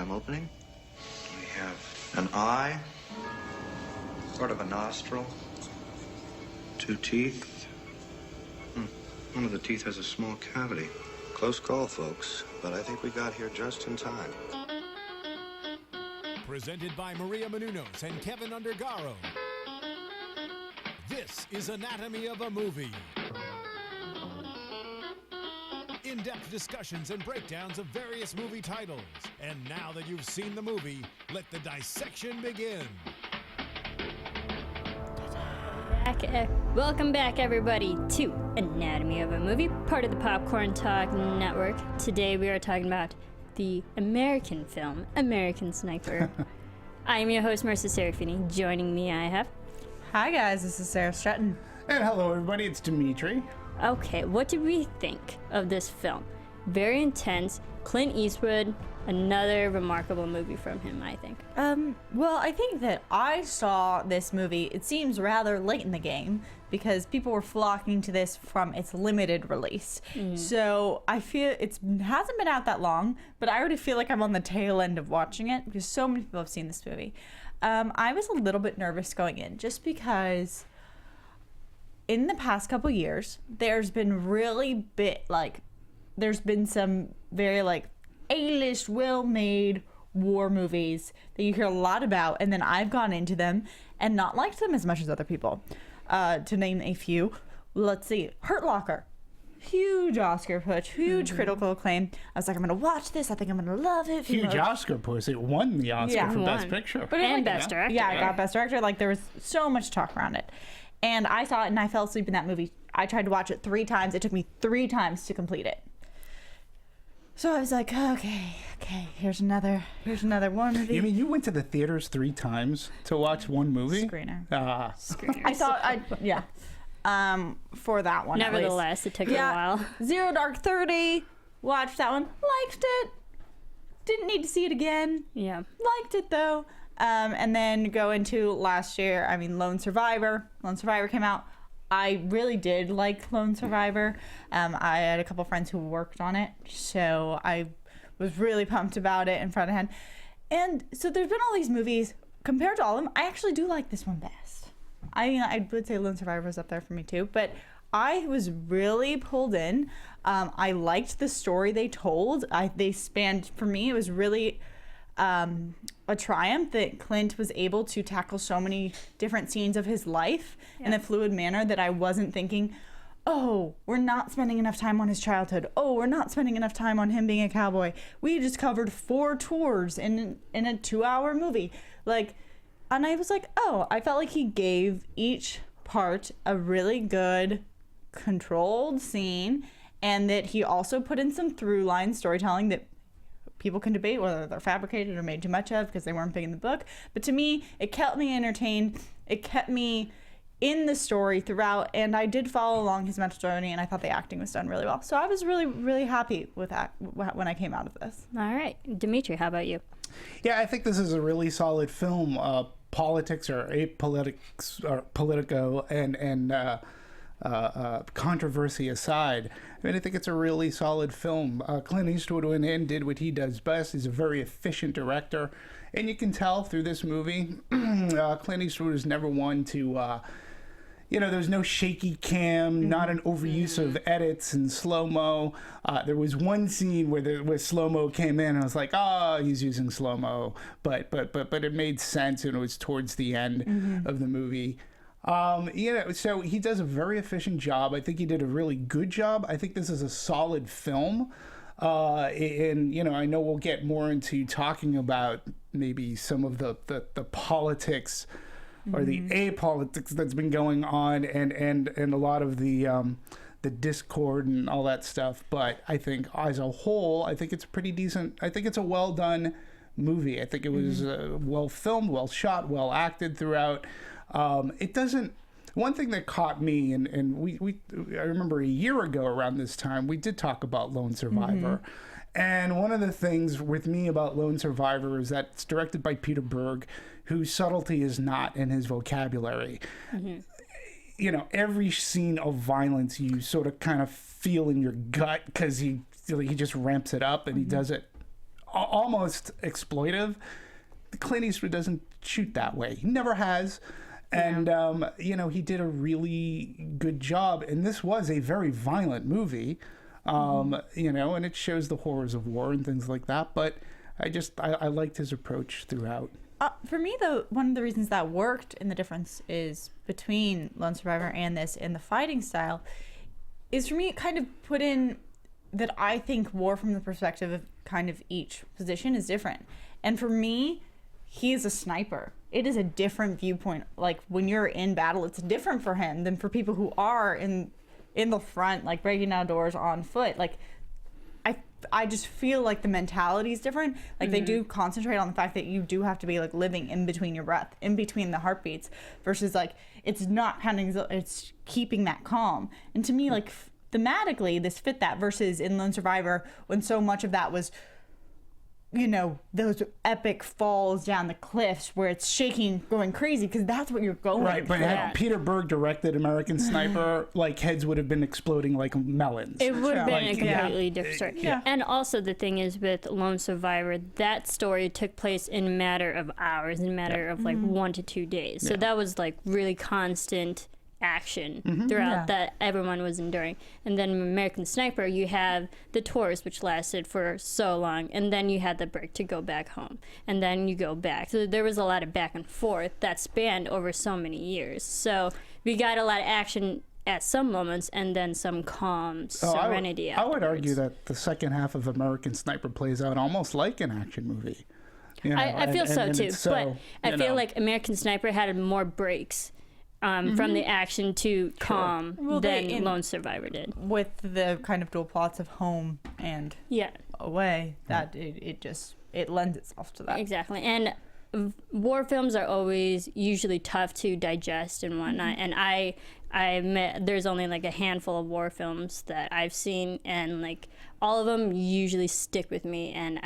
I'm opening. We have an eye, sort of a nostril, 2 teeth. One of the teeth has a small cavity. Close call, folks, but I think we got here just in time. Presented by Maria Menounos and Kevin Undergaro. This is Anatomy of a Movie. In-depth discussions and breakdowns of various movie titles. And now that you've seen the movie, let the dissection begin. Welcome back, everybody, to Anatomy of a Movie, part of the Popcorn Talk Network. Today we are talking about the American film, American Sniper. I am your host, Marisa Serafini. Joining me, I have... Hi, guys. This is Sara Stretton. And hello, everybody. It's Demetri. Okay, what did we think of this film? Very intense. Clint Eastwood, another remarkable movie from him, I think. Well, I think that I saw this movie, it seems rather late in the game, because people were flocking to this from its limited release. So I feel it hasn't been out that long, but I already feel like I'm on the tail end of watching it, because so many people have seen this movie. I was a little bit nervous going in, just because in the past couple years, there's been some very A-list, well-made war movies that you hear a lot about, and then I've gone into them and not liked them as much as other people. To name a few, let's see, Hurt Locker. Huge Oscar push, huge critical acclaim. I was like, I'm going to watch this. I think I'm going to love it. Huge Oscar push. It won the Oscar for Best Picture. And Best Director. Yeah, I got Best Director. There was so much talk around it. And I saw it and I fell asleep in that movie. I tried to watch it 3 times. It took me 3 times to complete it. So I was like, okay, here's another war movie. You mean you went to the theaters 3 times to watch one movie? Screener. Screeners. For that one. Nevertheless, it took a while. Zero Dark 30. Watched that one. Liked it. Didn't need to see it again. Yeah. Liked it though. And then go into last year. Lone Survivor. Lone Survivor came out. I really did like Lone Survivor. I had a couple friends who worked on it, so I was really pumped about it in front of him. And so there's been all these movies. Compared to all of them, I actually do like this one best. I would say Lone Survivor was up there for me too, but I was really pulled in. I liked the story they told. They spanned, for me, it was really a triumph that Clint was able to tackle so many different scenes of his life in a fluid manner that I wasn't thinking, oh, we're not spending enough time on his childhood. Oh, we're not spending enough time on him being a cowboy. We just covered 4 tours in a 2-hour movie. And I was like, oh, I felt like he gave each part a really good controlled scene, and that he also put in some through line storytelling that people can debate whether they're fabricated or made too much of because they weren't big in the book. But to me, it kept me entertained. It kept me in the story throughout, and I did follow along his mental journey, and I thought the acting was done really well. So I was really, really happy with that when I came out of this. All right. Demetri, how about you? Yeah, I think this is a really solid film. Politics or apolitics or Politico and controversy aside, I think it's a really solid film. Clint Eastwood went in, did what he does best. He's a very efficient director, and you can tell through this movie, Clint Eastwood was never one to, there's no shaky cam, not an overuse of edits and slow-mo. There was one scene where slow-mo came in, and I was like, he's using slow-mo, but it made sense, and it was towards the end of the movie. So he does a very efficient job. I think he did a really good job. I think this is a solid film. And I know we'll get more into talking about maybe some of the politics or the apolitics that's been going on and a lot of the discord and all that stuff. But I think as a whole, I think it's pretty decent. I think it's a well done movie. I think it was well filmed, well shot, well acted throughout. It doesn't. One thing that caught me, and I remember a year ago around this time, we did talk about Lone Survivor. And one of the things with me about Lone Survivor is that it's directed by Peter Berg, whose subtlety is not in his vocabulary. Every scene of violence you sort of kind of feel in your gut because he just ramps it up, and he does it almost exploitive. Clint Eastwood doesn't shoot that way. He never has. And, he did a really good job. And this was a very violent movie, and it shows the horrors of war and things like that. But I liked his approach throughout. For me, though, one of the reasons that worked and the difference is between Lone Survivor and this and the fighting style is, for me, it kind of put in that I think war from the perspective of kind of each position is different. And for me, he is a sniper. It is a different viewpoint. Like, when you're in battle, it's different for him than for people who are in the front, like breaking down doors on foot. Like, I just feel like the mentality is different. Like, they do concentrate on the fact that you do have to be like living in between your breath, in between the heartbeats, versus like it's not pounding, it's keeping that calm. And to me, like, thematically, this fit that, versus in Lone Survivor, when so much of that was, those epic falls down the cliffs where it's shaking, going crazy, because that's what you're going Right, but had Peter Berg directed American Sniper, like, heads would have been exploding like melons. It would have been a completely different story. Yeah. And also the thing is, with Lone Survivor, that story took place in a matter of hours, in a matter of like 1 to 2 days. So that was like really constant action throughout that everyone was enduring. And then in American Sniper, you have the tours, which lasted for so long, and then you had the break to go back home, and then you go back. So there was a lot of back and forth that spanned over so many years. So we got a lot of action at some moments, and then some calm serenity. I would argue that the second half of American Sniper plays out almost like an action movie. I feel so too, but I feel like American Sniper had more breaks from the action to calm than Lone Survivor did. With the kind of dual plots of home and away, that it lends itself to that. Exactly. And war films are always usually tough to digest and whatnot. And I admit there's only like a handful of war films that I've seen, and like all of them usually stick with me, and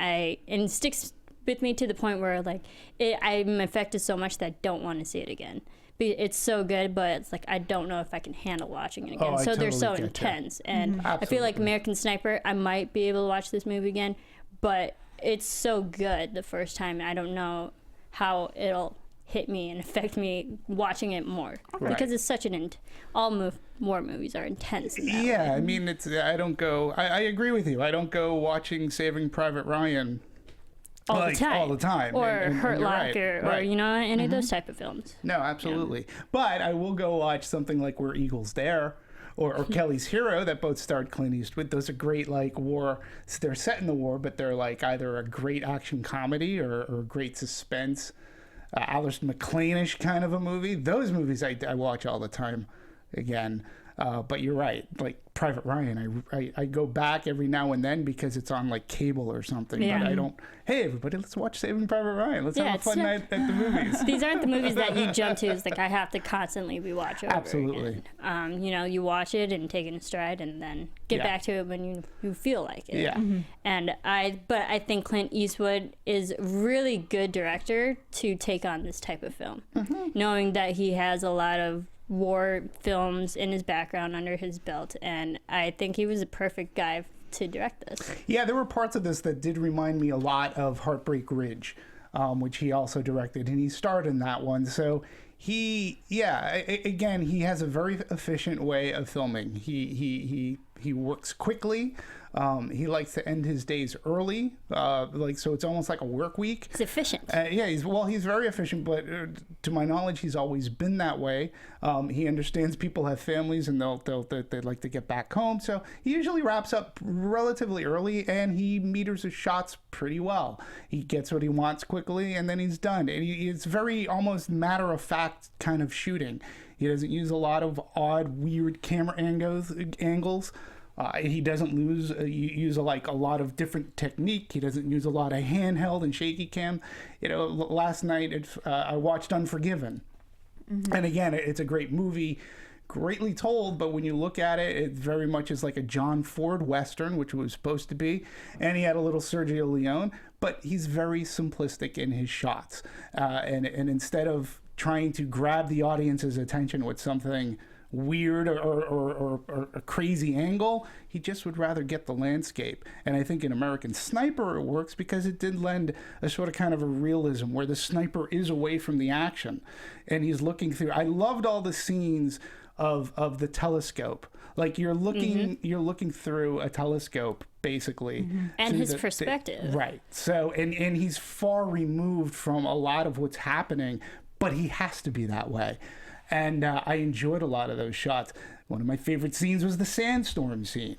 it sticks with me to the point where like I'm affected so much that I don't want to see it again. It's so good, but it's like I don't know if I can handle watching it again. So they're so intense. And I feel like American Sniper, I might be able to watch this movie again, but it's so good the first time. I don't know how it'll hit me and affect me watching it more. Because it's such all war movies are intense. Yeah, I mean, I agree with you. I don't go watching Saving Private Ryan all the time. Or Hurt Locker, or any of those type of films. No, absolutely. Yeah. But I will go watch something like Where Eagles Dare or Kelly's Hero, that both starred Clint Eastwood. Those are great, like, war. They're set in the war, but they're like either a great action comedy or great suspense. Alice McLean-ish kind of a movie. Those movies I watch all the time again. But you're right, like Private Ryan, I go back every now and then because it's on like cable or something. But I don't. Hey everybody, let's watch Saving Private Ryan. Let's have a fun night at the movies. These aren't the movies that you jump to. It's like I have to constantly rewatch over Absolutely. Again. You watch it and take it in stride, and then get back to it when you feel like it. Yeah. And I think Clint Eastwood is a really good director to take on this type of film, knowing that he has a lot of war films in his background under his belt, and I think he was a perfect guy to direct this. Yeah, there were parts of this that did remind me a lot of Heartbreak Ridge, which he also directed, and he starred in that one. So he has a very efficient way of filming. He works quickly. He likes to end his days early, so it's almost like a work week. It's efficient. He's very efficient, but to my knowledge, he's always been that way. He understands people have families and they'd like to get back home, so he usually wraps up relatively early, and he meters his shots pretty well. He gets what he wants quickly, and then he's done. And it's very almost matter-of-fact kind of shooting. He doesn't use a lot of odd, weird camera angles. He doesn't use a lot of different technique. He doesn't use a lot of handheld and shaky cam. Last night I watched Unforgiven, and again, it's a great movie, greatly told. But when you look at it, it very much is like a John Ford Western, which it was supposed to be, and he had a little Sergio Leone. But he's very simplistic in his shots, and instead of trying to grab the audience's attention with something weird or a crazy angle. He just would rather get the landscape. And I think in American Sniper it works because it did lend a sort of kind of a realism where the sniper is away from the action and he's looking through. I loved all the scenes of the telescope. Like you're looking through a telescope basically. And his perspective. Right. So and he's far removed from a lot of what's happening, but he has to be that way. And I enjoyed a lot of those shots. One of my favorite scenes was the sandstorm scene.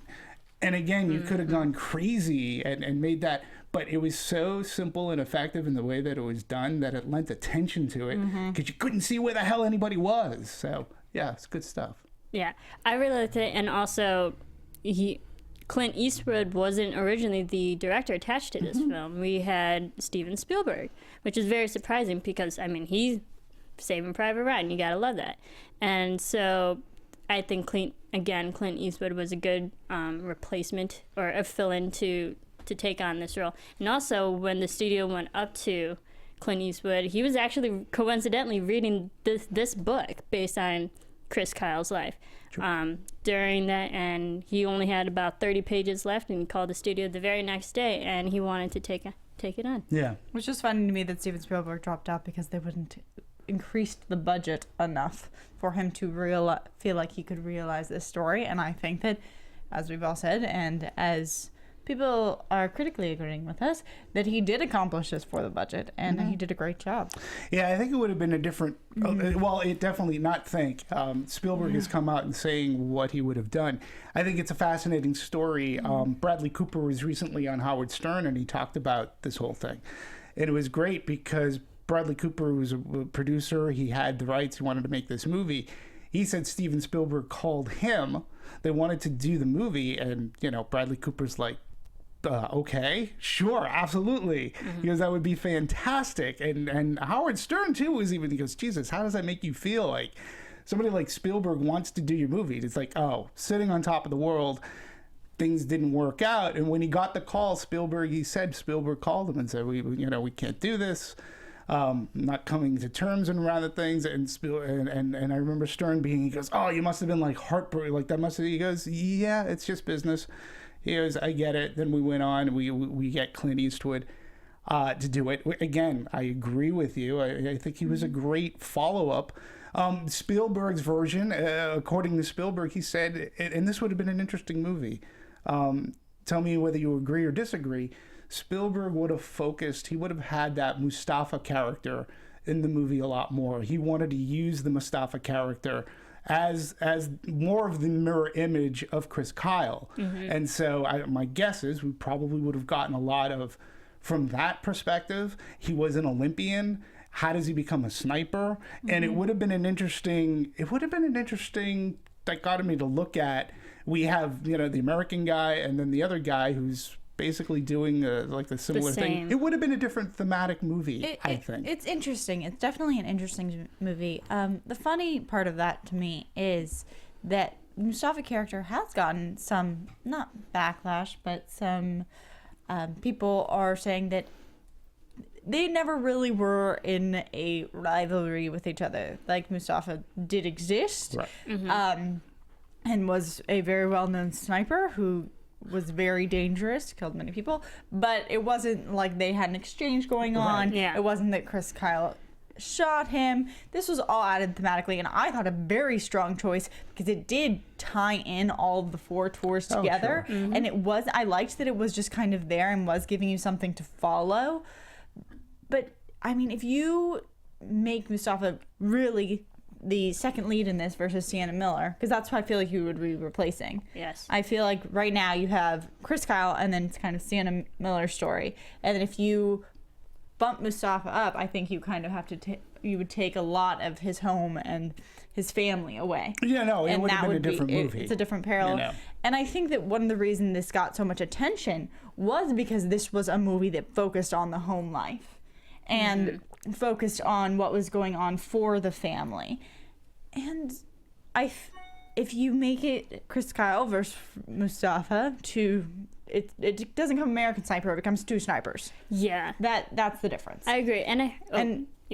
And again, you could have gone crazy and made that, but it was so simple and effective in the way that it was done that it lent attention to it because you couldn't see where the hell anybody was. So, yeah, it's good stuff. Yeah, I really liked it. And also, Clint Eastwood wasn't originally the director attached to this film. We had Steven Spielberg, which is very surprising because, I mean, he's Saving Private Ryan. You gotta love that. And so I think Clint Eastwood was a good replacement or a fill-in to take on this role. And also, when the studio went up to Clint Eastwood, he was actually coincidentally reading this book based on Chris Kyle's life during that, and he only had about 30 pages left, and he called the studio the very next day, and he wanted to take it on. Yeah. Which is funny to me that Steven Spielberg dropped out because they wouldn't increased the budget enough for him to feel like he could realize this story. And I think that, as we've all said, and as people are critically agreeing with us, that he did accomplish this for the budget, and he did a great job. Yeah, I think it would have been a different, well, it definitely not think. Spielberg has come out and saying what he would have done. I think it's a fascinating story. Bradley Cooper was recently on Howard Stern, and he talked about this whole thing. And it was great because Bradley Cooper was a producer. He had the rights. He wanted to make this movie. He said Steven Spielberg called him. They wanted to do the movie, and, Bradley Cooper's like, okay, sure, absolutely. He goes, that would be fantastic. And Howard Stern, too, he goes, Jesus, how does that make you feel? Like, somebody like Spielberg wants to do your movie. It's like, oh, sitting on top of the world, things didn't work out. And when he got the call, Spielberg called him and said, we can't do this. Not coming to terms and rather things, and I remember Stern he goes, oh, you must have been like heartbroken, like that must have. He goes, yeah, it's just business. He goes, I get it. Then we went on, we get Clint Eastwood to do it. Again, I agree with you. I think he was a great follow-up. Spielberg's version, according to Spielberg, he said, and this would have been an interesting movie. Tell me whether you agree or disagree. Spielberg would have had that Mustafa character in the movie a lot more. He wanted to use the Mustafa character as more of the mirror image of Chris Kyle. And so my guess is we probably would have gotten a lot of, from that perspective. He was an Olympian. How does he become a sniper? And it would have been an interesting dichotomy to look at. We have, the American guy and then the other guy who's basically doing the similar thing. It would have been a different thematic movie, I think. It's interesting. It's definitely an interesting movie. The funny part of that to me is that Mustafa character has gotten some, not backlash, but some people are saying that they never really were in a rivalry with each other. Like, Mustafa did exist, right. And was a very well-known sniper who was very dangerous, killed many people, but it wasn't like they had an exchange going on. Right. Yeah. It wasn't that Chris Kyle shot him. This was all added thematically, and I thought a very strong choice because it did tie in all of the four tours together. Sure. And I liked that it was just kind of there and was giving you something to follow. But I mean, if you make Mustafa really the second lead in this versus Sienna Miller, because that's who I feel like you would be replacing. Yes. I feel like right now you have Chris Kyle and then it's kind of Sienna Miller's story. And then if you bump Mustafa up, I think you kind of have to you would take a lot of his home and his family away. Yeah, no, it would have been a different movie. It's a different parallel. And I think that one of the reasons this got so much attention was because this was a movie that focused on the home life and focused on what was going on for the family. And if you make it Chris Kyle versus Mustafa, it doesn't become American Sniper, it becomes two snipers. Yeah. That's the difference. I agree. And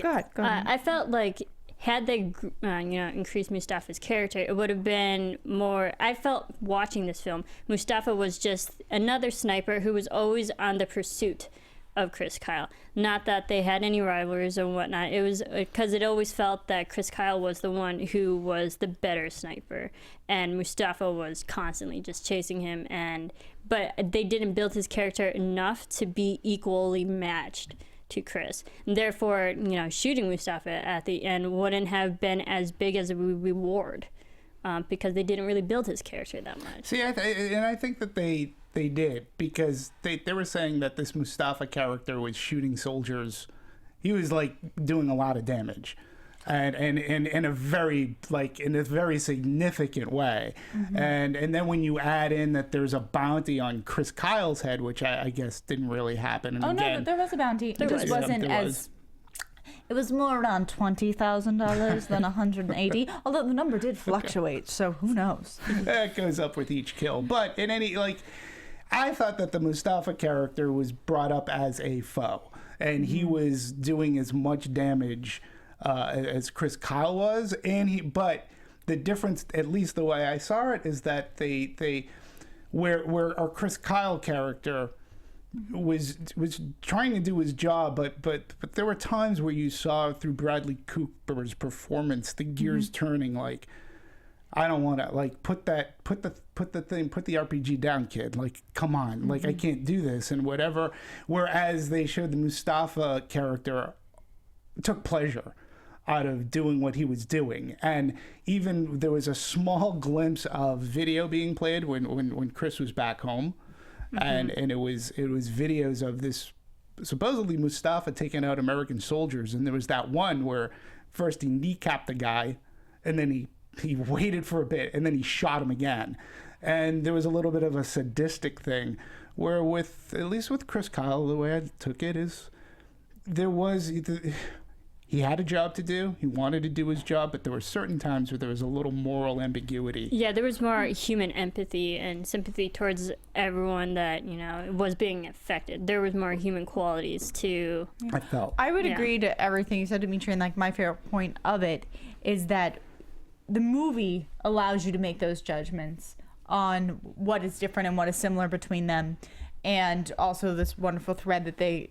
go ahead. I felt like had they, increased Mustafa's character, it would have been more. I felt watching this film, Mustafa was just another sniper who was always on the pursuit of Chris Kyle. Not that they had any rivalries or whatnot. It was because it always felt that Chris Kyle was the one who was the better sniper, and Mustafa was constantly just chasing him. But they didn't build his character enough to be equally matched to Chris. And therefore, shooting Mustafa at the end wouldn't have been as big as a reward, because they didn't really build his character that much. See, I think that they did, because they were saying that this Mustafa character was shooting soldiers. He was like doing a lot of damage, and in a very significant way. And then when you add in that there's a bounty on Chris Kyle's head, which I guess didn't really happen. And no, there was a bounty. It just wasn't as. It was more around $20,000 than $180. Although the number did fluctuate, so who knows? It goes up with each kill. But in any I thought that the Mustafa character was brought up as a foe, and he was doing as much damage as Chris Kyle was, but the difference, at least the way I saw it, is that where our Chris Kyle character was trying to do his job, but there were times where you saw through Bradley Cooper's performance the gears turning, I don't want to put the RPG down, kid. Come on, I can't do this and whatever. Whereas they showed the Mustafa character took pleasure out of doing what he was doing, and even there was a small glimpse of video being played when Chris was back home, and it was videos of this supposedly Mustafa taking out American soldiers, and there was that one where first he kneecapped the guy, and then he waited for a bit, and then he shot him again. And there was a little bit of a sadistic thing where at least with Chris Kyle, the way I took it is he had a job to do. He wanted to do his job, but there were certain times where there was a little moral ambiguity. Yeah, there was more human empathy and sympathy towards everyone that, was being affected. There was more human qualities to... I would agree to everything you said, Demetri, and my favorite point of it is that the movie allows you to make those judgments on what is different and what is similar between them, and also this wonderful thread that they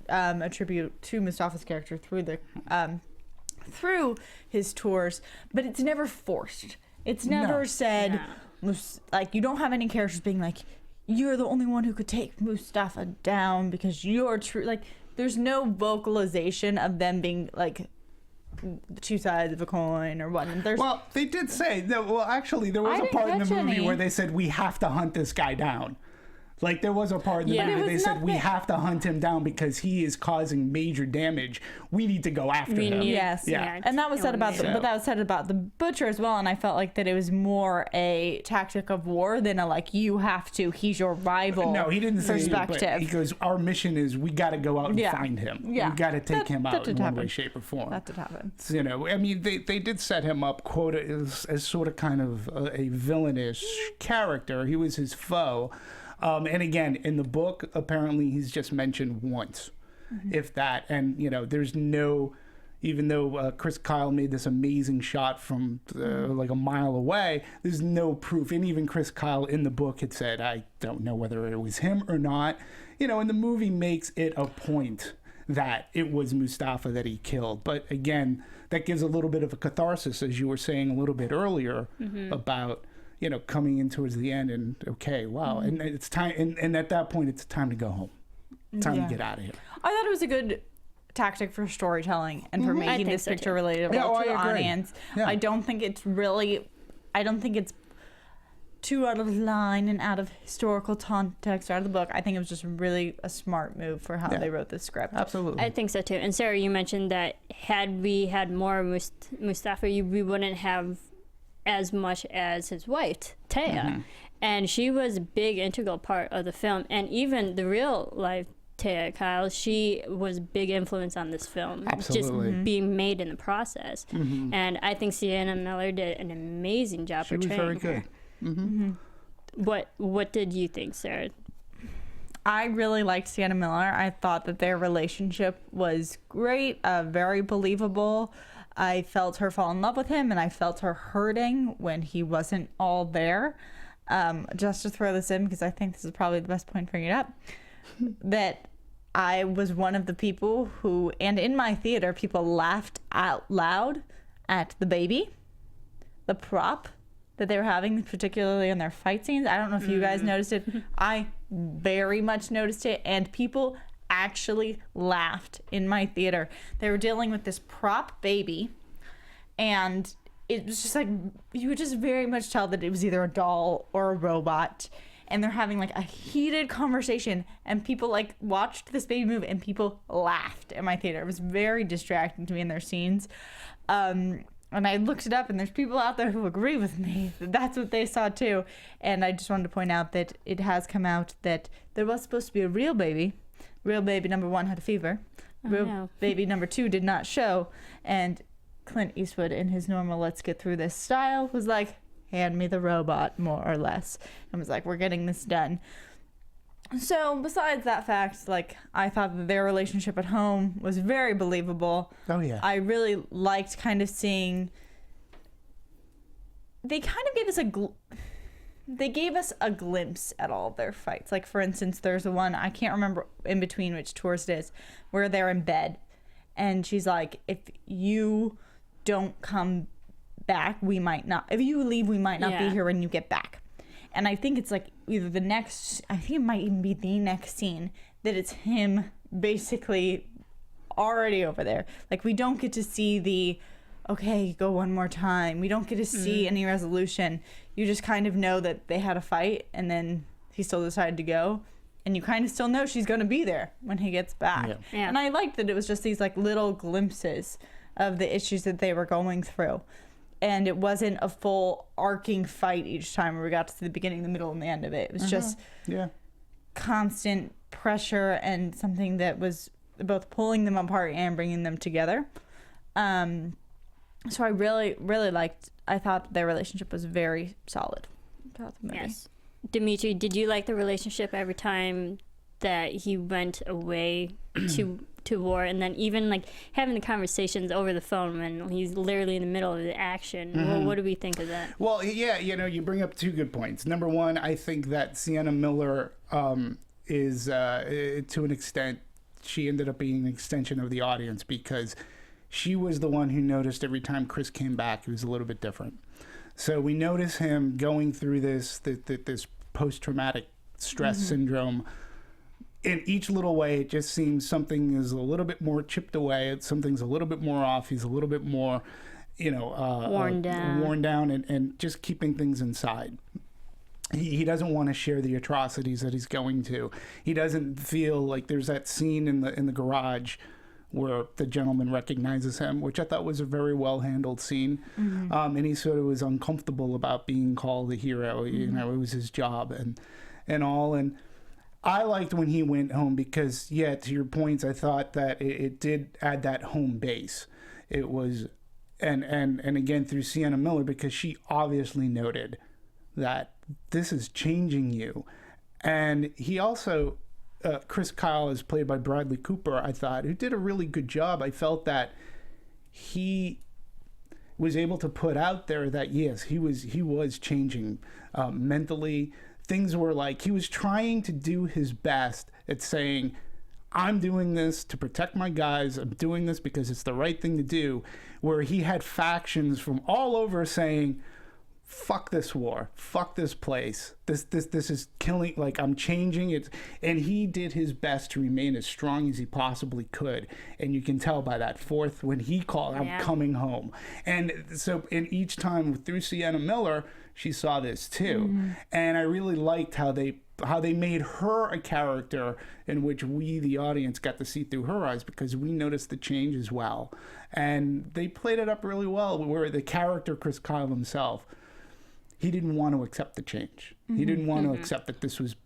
attribute to Mustafa's character through his tours. But it's never forced. It's never said you don't have any characters being you're the only one who could take Mustafa down because you're true. There's no vocalization of them being the two sides of a coin or what. Well, they did say that. Well, actually, there was a part in the movie where they said we have to hunt this guy down. There was a part in the movie where they said we have to hunt him down because he is causing major damage. We need to go after him. Yes, yeah. And that was said about but that was said about the butcher as well. And I felt that it was more a tactic of war than you have to. He's your rival. No, he didn't say perspective. He goes, our mission is we got to go out and find him. Yeah. We got to take him out in one way, shape, or form. That did happen. So, they did set him up, quote, as sort of kind of a villainous character. He was his foe. And again, in the book, apparently he's just mentioned once, if that. And, there's no, even though Chris Kyle made this amazing shot from a mile away, there's no proof. And even Chris Kyle in the book had said, I don't know whether it was him or not. And the movie makes it a point that it was Mustafa that he killed. But again, that gives a little bit of a catharsis, as you were saying a little bit earlier, about... coming in towards the end and and it's time, and at that point it's time to go home, time to get out of here. I thought it was a good tactic for storytelling and for making this picture relatable to the audience. I don't think it's too out of line and out of historical context, out of the book. I think it was just really a smart move for how they wrote this script. Absolutely. I think so too. And Sarah, you mentioned that had we had more Mustafa, we wouldn't have as much as his wife, Taya. And she was a big integral part of the film. And even the real life Taya Kyle, she was a big influence on this film. Absolutely. Just being made in the process. And I think Sienna Miller did an amazing job portraying her. She was very good. What did you think, Sarah? I really liked Sienna Miller. I thought that their relationship was great, very believable. I felt her fall in love with him, and I felt her hurting when he wasn't all there. Just to throw this in, because I think this is probably the best point to bring it up, that I was one of the people who, and in my theater, people laughed out loud at the baby, the prop that they were having, particularly in their fight scenes. I don't know if you guys noticed it. I very much noticed it, and people actually laughed in my theater. They were dealing with this prop baby, and it was just like, you would just very much tell that it was either a doll or a robot, and they're having like a heated conversation, and people like watched this baby move, and people laughed in my theater. It was very distracting to me in their scenes. And I looked it up, and there's people out there who agree with me that that's what they saw too. And I just wanted to point out that it has come out that there was supposed to be a real baby. Real baby number 1 had a fever. Real baby number 2 did not show. And Clint Eastwood, in his normal let's get through this style, was like, hand me the robot, more or less. And was like, we're getting this done. So besides that fact, like, I thought that their relationship at home was very believable. Oh, yeah. I really liked kind of seeing... They kind of gave us they gave us a glimpse at all of their fights. Like, for instance, there's the one, I can't remember in between which tours it is, where they're in bed. And she's like, if you don't come back, we might not... If you leave, we might not be here when you get back. And I think it's like either the next... I think it might even be the next scene that it's him basically already over there. Like, we don't get to see the... okay, go one more time. We don't get to see any resolution. You just kind of know that they had a fight, and then he still decided to go. And you kind of still know she's going to be there when he gets back. Yeah. Yeah. And I liked that it was just these like little glimpses of the issues that they were going through. And it wasn't a full arcing fight each time where we got to see the beginning, the middle, and the end of it. It was just constant pressure and something that was both pulling them apart and bringing them together. So I really, really liked... I thought their relationship was very solid throughout the movie. Yes. Dimitri, did you like the relationship every time that he went away to war, and then even like having the conversations over the phone when he's literally in the middle of the action? Well, what do we think of that? Well, yeah, you bring up 2 good points. Number 1, I think that Sienna Miller is, to an extent, she ended up being an extension of the audience, because she was the one who noticed every time Chris came back, it was a little bit different. So we notice him going through this post-traumatic stress syndrome. In each little way, it just seems something is a little bit more chipped away. Something's a little bit more off. He's a little bit more, worn down and just keeping things inside. He doesn't want to share the atrocities that he's going to. He doesn't feel like there's that scene in the garage where the gentleman recognizes him, which I thought was a very well handled scene. And he sort of was uncomfortable about being called a hero. You know, it was his job and all. And I liked when he went home because, yeah, to your points, I thought that it did add that home base. It was, and again through Sienna Miller, because she obviously noted that this is changing you. And he also, Chris Kyle is played by Bradley Cooper, I thought, who did a really good job. I felt that he was able to put out there that, yes, he was changing mentally. Things were like, he was trying to do his best at saying, I'm doing this to protect my guys. I'm doing this because it's the right thing to do. Where he had factions from all over saying, fuck this war, fuck this place, this is killing, like, I'm changing it. And he did his best to remain as strong as he possibly could, and you can tell by that fourth when he called, I'm coming home. And so in each time through Sienna Miller, she saw this too. And I really liked how they made her a character in which we, the audience, got to see through her eyes, because we noticed the change as well. And they played it up really well, where the character Chris Kyle himself, he didn't want to accept the change. He didn't want to accept that this was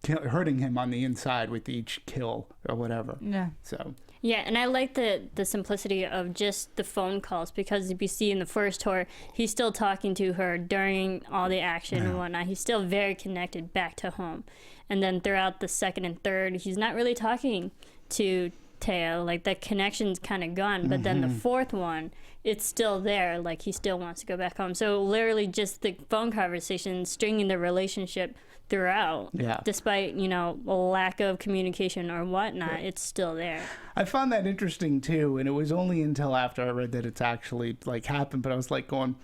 hurting him on the inside with each kill or whatever. Yeah. So. Yeah, and I like the simplicity of just the phone calls, because if you see in the first tour, he's still talking to her during all the action and whatnot. He's still very connected back to home. And then throughout the second and third, he's not really talking to Taya. Like, that connection's kind of gone. But then the fourth one, it's still there. Like, he still wants to go back home. So literally just the phone conversation, stringing the relationship throughout. Yeah. Despite, you know, a lack of communication or whatnot, it's still there. I found that interesting too, and it was only until after I read that it's actually like happened. But I was like going,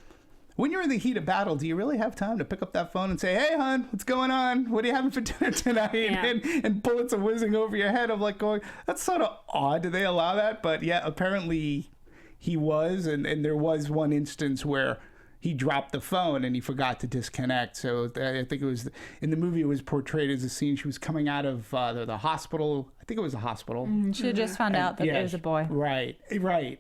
when you're in the heat of battle, do you really have time to pick up that phone and say, "Hey, hon, what's going on? What are you having for dinner tonight?" Yeah. And bullets are whizzing over your head. I'm like going, that's sort of odd. Do they allow that? But yeah, apparently he was, and there was one instance where he dropped the phone and he forgot to disconnect. So I think it was, in the movie, it was portrayed as a scene. She was coming out of the hospital. I think it was a hospital. She had just found out that it was a boy. Right.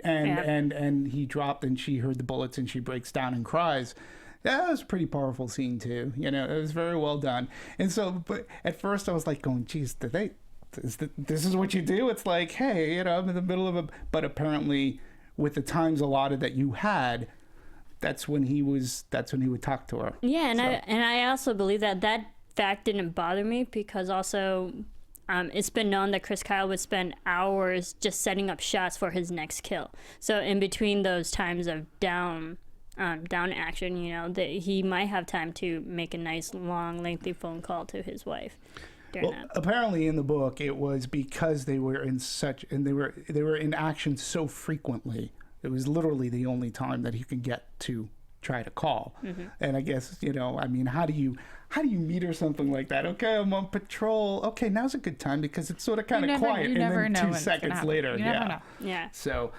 And he dropped, and she heard the bullets, and she breaks down and cries. That was a pretty powerful scene too. You know, it was very well done. And so, but at first I was like going, geez, this is what you do? It's like, hey, you know, I'm in the middle of a, but apparently with the times allotted that you had, that's when he would talk to her. Yeah, and I also believe that fact didn't bother me, because also it's been known that Chris Kyle would spend hours just setting up shots for his next kill. So in between those times of down action, you know, that he might have time to make a nice long lengthy phone call to his wife. Well, apparently in the book it was because they were in action so frequently. It was literally the only time that he could get to try to call. And I guess, you know, I mean, how do you meter something like that? Okay, I'm on patrol. Okay, now's a good time, because it's sort of kind of quiet. And then 2 seconds later, you never know. Yeah. So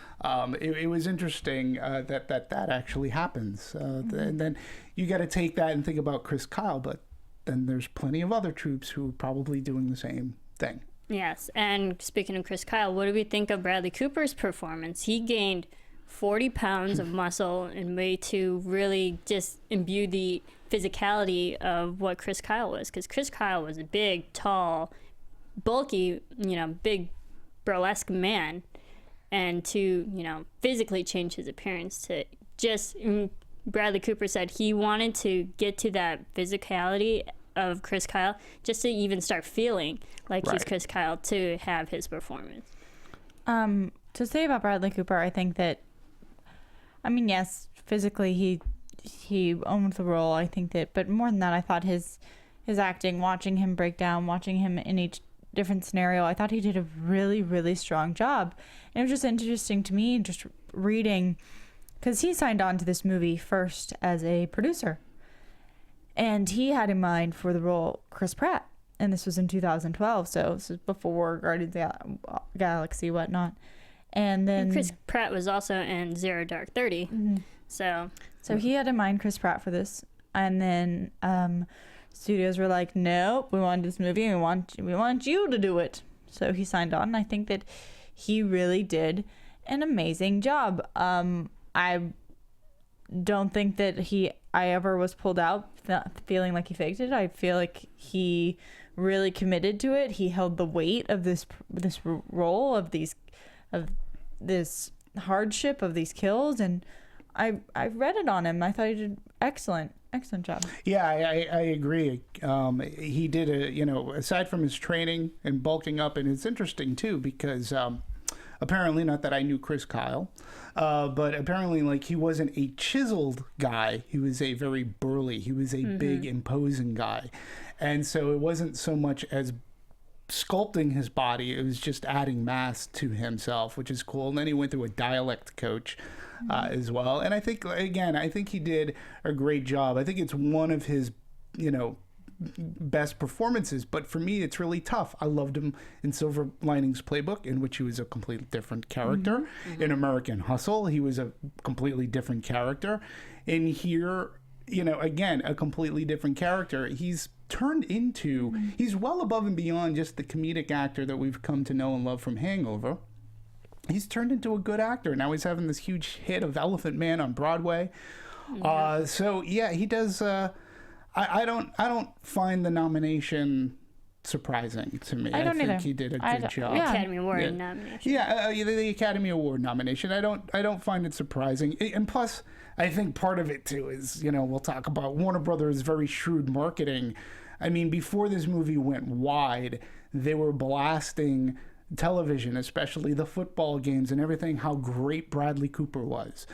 it was interesting that actually happens. And then you got to take that and think about Chris Kyle, but then there's plenty of other troops who are probably doing the same thing. Yes, and speaking of Chris Kyle, what do we think of Bradley Cooper's performance? He gained 40 pounds of muscle in way to really just imbue the physicality of what Chris Kyle was, because Chris Kyle was a big, tall, bulky, you know, big burlesque man, and to, you know, physically change his appearance to just, Bradley Cooper said he wanted to get to that physicality of Chris Kyle just to even start feeling like he's Chris Kyle to have his performance. To say about Bradley Cooper, I think that, I mean, yes, physically he owned the role. I think that, but more than that, I thought his acting, watching him break down, watching him in each different scenario, I thought he did a really, really strong job. And it was just interesting to me, just reading, because he signed on to this movie first as a producer, and he had in mind for the role Chris Pratt, and this was in 2012, so this is before Guardians of the Galaxy, whatnot. And then Chris Pratt was also in Zero Dark 30. So he had in mind Chris Pratt for this, and then studios were like, "Nope, we want this movie, and we want you to do it." So he signed on, and I think that he really did an amazing job. I don't think that I ever was pulled out feeling like he faked it. I feel like he really committed to it. He held the weight of this role of this hardship of these kills, and I read it on him. I thought he did excellent job. Yeah, I agree. He did aside from his training and bulking up, and it's interesting too because apparently, not that I knew Chris Kyle, but apparently, like, he wasn't a chiseled guy. He was a very burly. He was a big, imposing guy, and so it wasn't so much as sculpting his body, it was just adding mass to himself, which is cool. And then he went through a dialect coach as well, and I think he did a great job. I think it's one of his best performances, but for me it's really tough. I loved him in Silver Linings Playbook, in which he was a completely different character. In American Hustle, he was a completely different character. In here, again, a completely different character. He's turned into, he's well above and beyond just the comedic actor that we've come to know and love from Hangover. He's turned into a good actor. Now he's having this huge hit of Elephant Man on Broadway. So yeah, he does. I don't find the nomination surprising to me. I don't think either. He did a good job. Academy Award nomination. Yeah, the Academy Award nomination. I don't find it surprising. And plus, I think part of it too is, we'll talk about Warner Brothers' very shrewd marketing. I mean, before this movie went wide, they were blasting television, especially the football games and everything, how great Bradley Cooper was.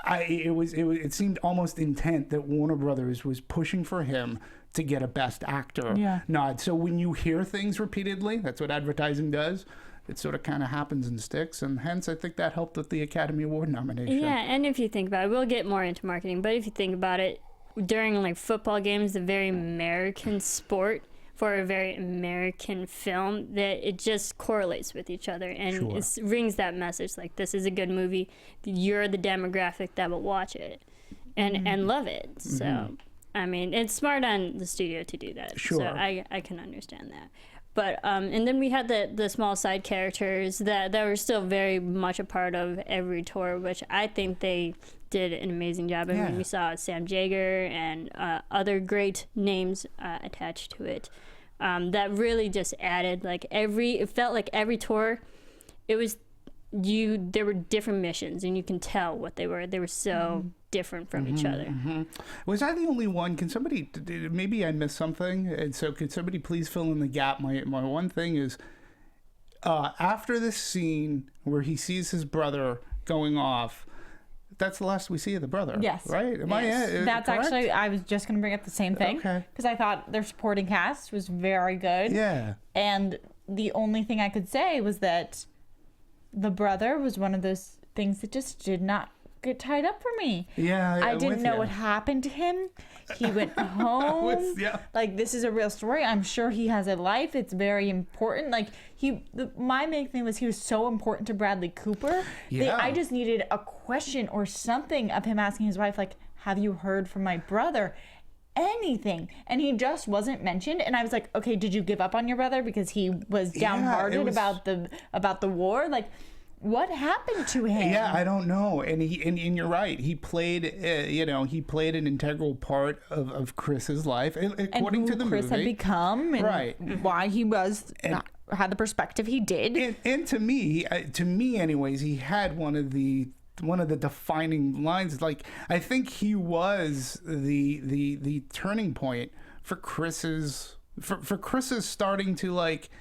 It seemed almost intent that Warner Brothers was pushing for him to get a Best Actor nod. So when you hear things repeatedly, that's what advertising does. It sort of kind of happens and sticks, and hence I think that helped with the Academy Award nomination. Yeah, and if you think about it, we'll get more into marketing, but if you think about it, during like football games, a very American sport for a very American film, that it just correlates with each other, and it rings that message like, this is a good movie, you're the demographic that will watch it and love it. So I mean, it's smart on the studio to do that. So I can understand that. But and then we had the small side characters that were still very much a part of every tour, which I think they did an amazing job. I mean, we saw Sam Jaeger and other great names attached to it. That really just added like it felt like every tour, it was there were different missions, and you can tell what they were. They were so different from each other. Was I the only one? Can somebody, maybe I missed something, and so could somebody please fill in the gap? My one thing is, after this scene where he sees his brother going off, that's the last we see of the brother. Yes. Right? Am I That's correct? actually, I was just going to bring up the same thing. Okay. Because I thought their supporting cast was very good. Yeah. And the only thing I could say was that the brother was one of those things that just did not get tied up for me. Yeah, I didn't know what happened to him. He went home. Like, this is a real story. I'm sure he has a life. It's very important. Like, my main thing was he was so important to Bradley Cooper. I just needed a question or something of him asking his wife, like, have you heard from my brother? Anything. And he just wasn't mentioned. And I was like, okay, did you give up on your brother because he was downhearted about the war? Like, what happened to him? Yeah, I don't know. And you're right. He played, he played an integral part of Chris's life, according to the Chris movie. Had become, and why he was had the perspective he did. And to me, anyways, he had one of the defining lines. Like, I think he was the turning point for Chris's starting to like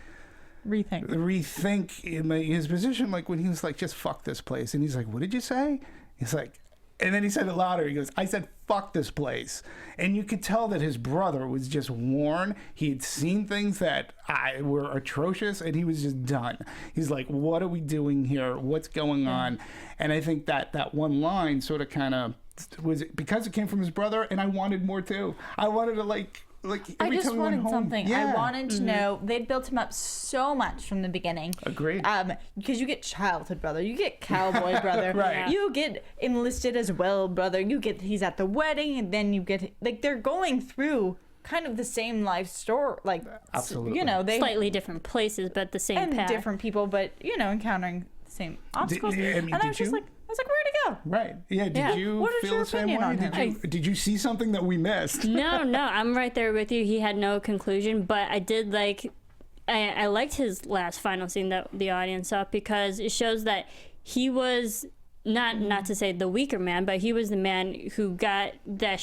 rethink his position, like when he was like, just fuck this place, and he's like, what did you say? He's like, and then he said it louder, he goes, I said fuck this place. And you could tell that his brother was just worn. He had seen things that were atrocious, and he was just done. He's like, what are we doing here? What's going on? And I think that one line sort of kind of was, because it came from his brother, and I wanted more too. I wanted to like I just wanted something. I wanted to know. They'd built him up so much from the beginning. Agreed. Because you get childhood brother, you get cowboy brother, right? You get enlisted as well brother. You get he's at the wedding, and then you get like they're going through kind of the same life story, like absolutely. They slightly different places, but the same path. Different people, but encountering the same obstacles. And I was just like, where'd it go? Right. Yeah. Did you feel the same way? Did you see something that we missed? No, I'm right there with you. He had no conclusion, but I did like, I liked his last final scene that the audience saw, because it shows that he was not to say the weaker man, but he was the man who got that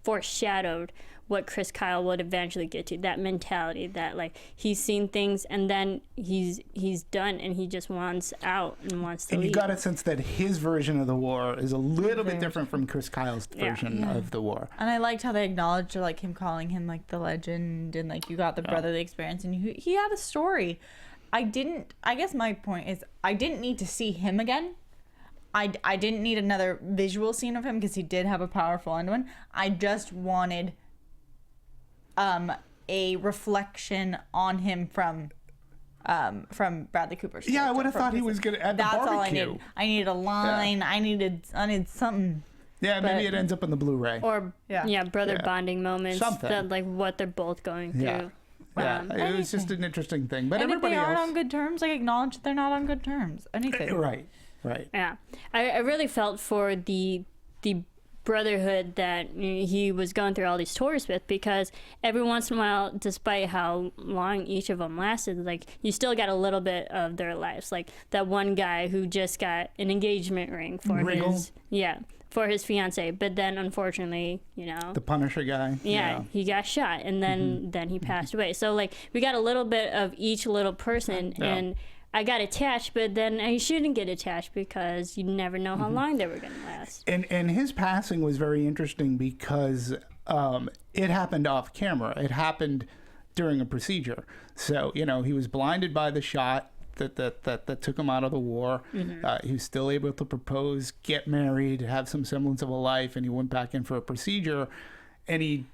foreshadowed what Chris Kyle would eventually get to, that mentality that like he's seen things and then he's done, and he just wants out and wants to leave. You got a sense that his version of the war is a little bit different from Chris Kyle's version of the war. And I liked how they acknowledged like him calling him like the legend, and like you got the brotherly experience, and he had a story. I guess my point is I didn't need to see him again. I didn't need another visual scene of him because he did have a powerful end one. I just wanted a reflection on him from Bradley Cooper's character. Yeah, I would have thought he was good at the barbecue. That's all I needed. I needed a line. I needed something. Yeah, maybe it ends up in the Blu-ray. Or brother bonding moments. Something. That, like what they're both going through. Yeah, it was just an interesting thing. But and everybody if they aren't else on good terms, like acknowledge that they're not on good terms. Anything. Right. Yeah, I really felt for the brotherhood that he was going through all these tours with, because every once in a while, despite how long each of them lasted, like, you still got a little bit of their lives. Like that one guy who just got an engagement ring for his fiance, but then unfortunately, the Punisher guy. Yeah, he got shot, and then he passed away. So like we got a little bit of each little person, and I got attached, but then I shouldn't get attached because you never know how long they were going to last. And his passing was very interesting because it happened off camera. It happened during a procedure. So he was blinded by the shot that took him out of the war. He was still able to propose, get married, have some semblance of a life, and he went back in for a procedure, and he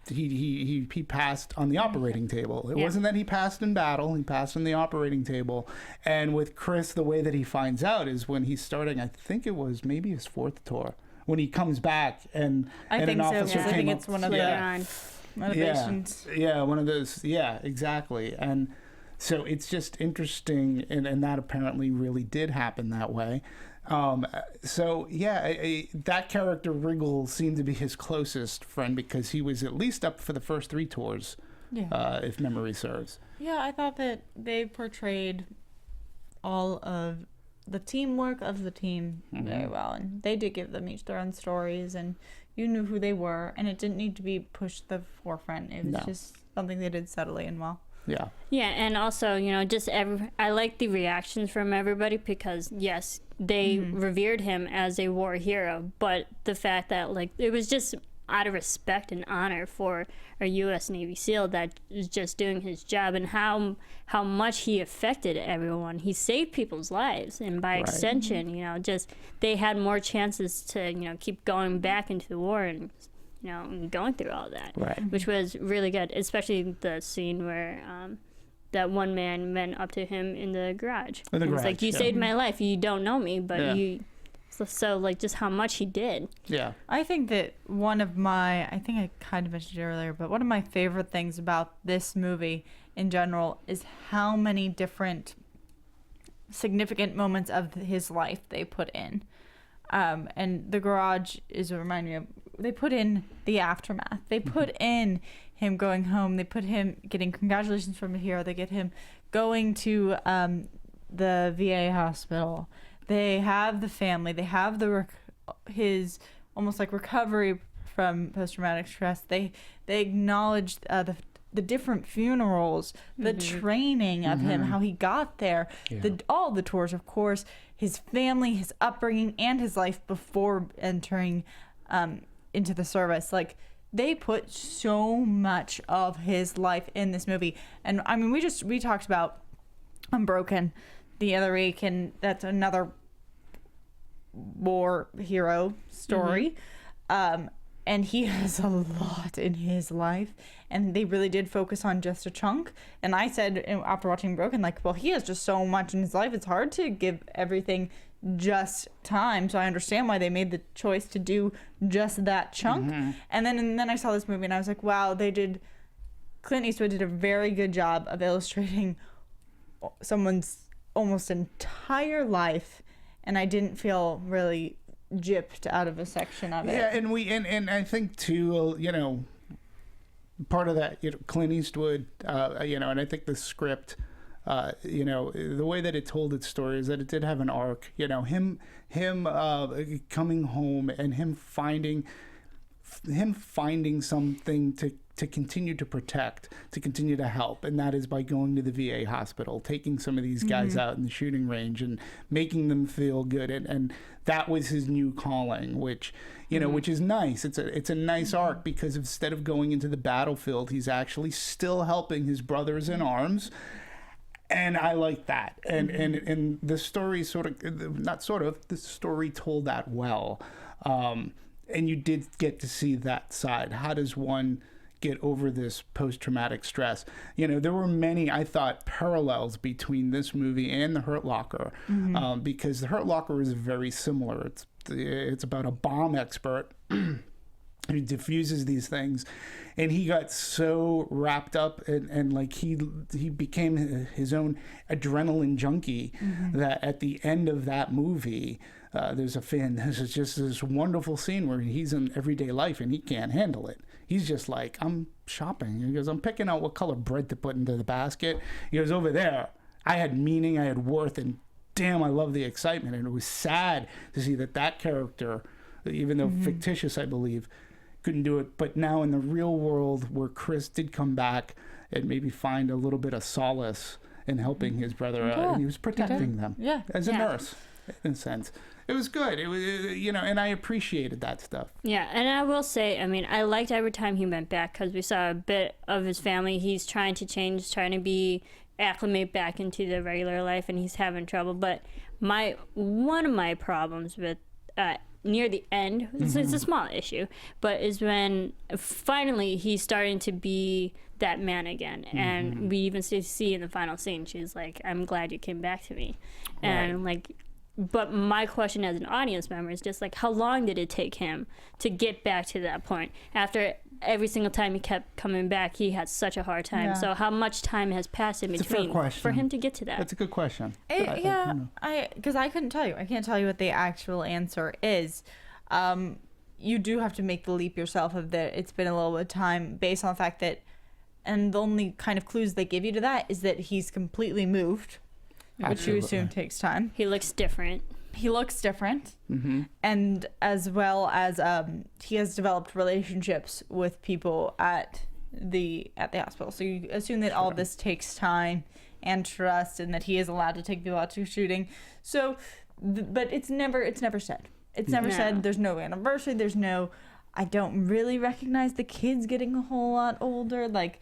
passed on the operating table. It wasn't that he passed in battle; he passed on the operating table. And with Chris, the way that he finds out is when he's starting. I think it was maybe his 4th tour when he comes back, and an officer came I think up, it's one of the motivations. Yeah, one of those. Yeah, exactly. And so it's just interesting, and that apparently really did happen that way. That character Wriggle seemed to be his closest friend because he was at least up for the first 3 tours, if memory serves. Yeah, I thought that they portrayed all of the teamwork of the team very well, and they did give them each their own stories, and you knew who they were, and it didn't need to be pushed to the forefront. It was just something they did subtly and well. Yeah. Yeah, and also, I like the reactions from everybody because, yes, they revered him as a war hero, but the fact that, like, it was just out of respect and honor for a U.S. Navy SEAL that is just doing his job, and how much he affected everyone. He saved people's lives, and by extension, just they had more chances to, keep going back into the war and going through all that, which was really good, especially the scene where that one man went up to him in the garage. It's like, you saved my life. You don't know me, but you... So, like, just how much he did. Yeah. I think that I think I kind of mentioned it earlier, but one of my favorite things about this movie in general is how many different significant moments of his life they put in. And the garage is a reminder of, they put in the aftermath. They put in him going home. They put him getting congratulations from a hero. They get him going to the VA hospital. They have the family. They have his almost like recovery from post-traumatic stress. They acknowledge the different funerals, the training of him, how he got there, all the tours, of course, his family, his upbringing, and his life before entering into the service. Like, they put so much of his life in this movie. And I mean, we talked about Unbroken the other week, and that's another war hero story. And he has a lot in his life, and they really did focus on just a chunk. And I said after watching Broken, like, well, he has just so much in his life, it's hard to give everything just time. So I understand why they made the choice to do just that chunk. And then I saw this movie and I was like, wow, Clint Eastwood did a very good job of illustrating someone's almost entire life, and I didn't feel really gypped out of a section of it. Yeah, and I think too, part of that, Clint Eastwood, and I think the script, the way that it told its story is that it did have an arc. Him coming home and him finding something to continue to protect, to continue to help, and that is by going to the VA hospital, taking some of these guys out in the shooting range and making them feel good, and that was his new calling, which which is nice. It's a nice arc, because instead of going into the battlefield, he's actually still helping his brothers in arms. And I like that, and the story the story told that well, and you did get to see that side. How does one get over this post-traumatic stress? There were many, I thought, parallels between this movie and The Hurt Locker, because The Hurt Locker is very similar. It's about a bomb expert who diffuses these things, and he got so wrapped up and like he became his own adrenaline junkie that at the end of that movie, there's just this wonderful scene where he's in everyday life and he can't handle it. He's just like, I'm shopping. He goes, I'm picking out what color bread to put into the basket. He goes, over there, I had meaning, I had worth, and damn, I love the excitement. And it was sad to see that character, even though fictitious, I believe, couldn't do it. But now in the real world, where Chris did come back and maybe find a little bit of solace in helping his brother out, and he was protecting them as a nurse, in a sense. It was good. It was, and I appreciated that stuff. Yeah, and I will say, I mean, I liked every time he went back because we saw a bit of his family. He's trying to change, trying to be acclimate back into the regular life, and he's having trouble. But one of my problems with near the end, it's a small issue, but is when finally he's starting to be that man again. And we even see in the final scene, she's like, I'm glad you came back to me. And like, but my question as an audience member is just like, how long did it take him to get back to that point? After every single time he kept coming back, he had such a hard time. So how much time has passed in between for him to get to that? That's a good question. Because I couldn't tell you. I can't tell you what the actual answer is. You do have to make the leap yourself of that it's been a little bit of time based on the fact that, and the only kind of clues they give you to that is that he's completely moved. Which you assume takes time. He looks different. And as well as he has developed relationships with people at the hospital. So you assume that all this takes time and trust, and that he is allowed to take people out to shooting. So, but it's never said. It's never said. There's no anniversary. There's no. I don't really recognize the kids getting a whole lot older. Like,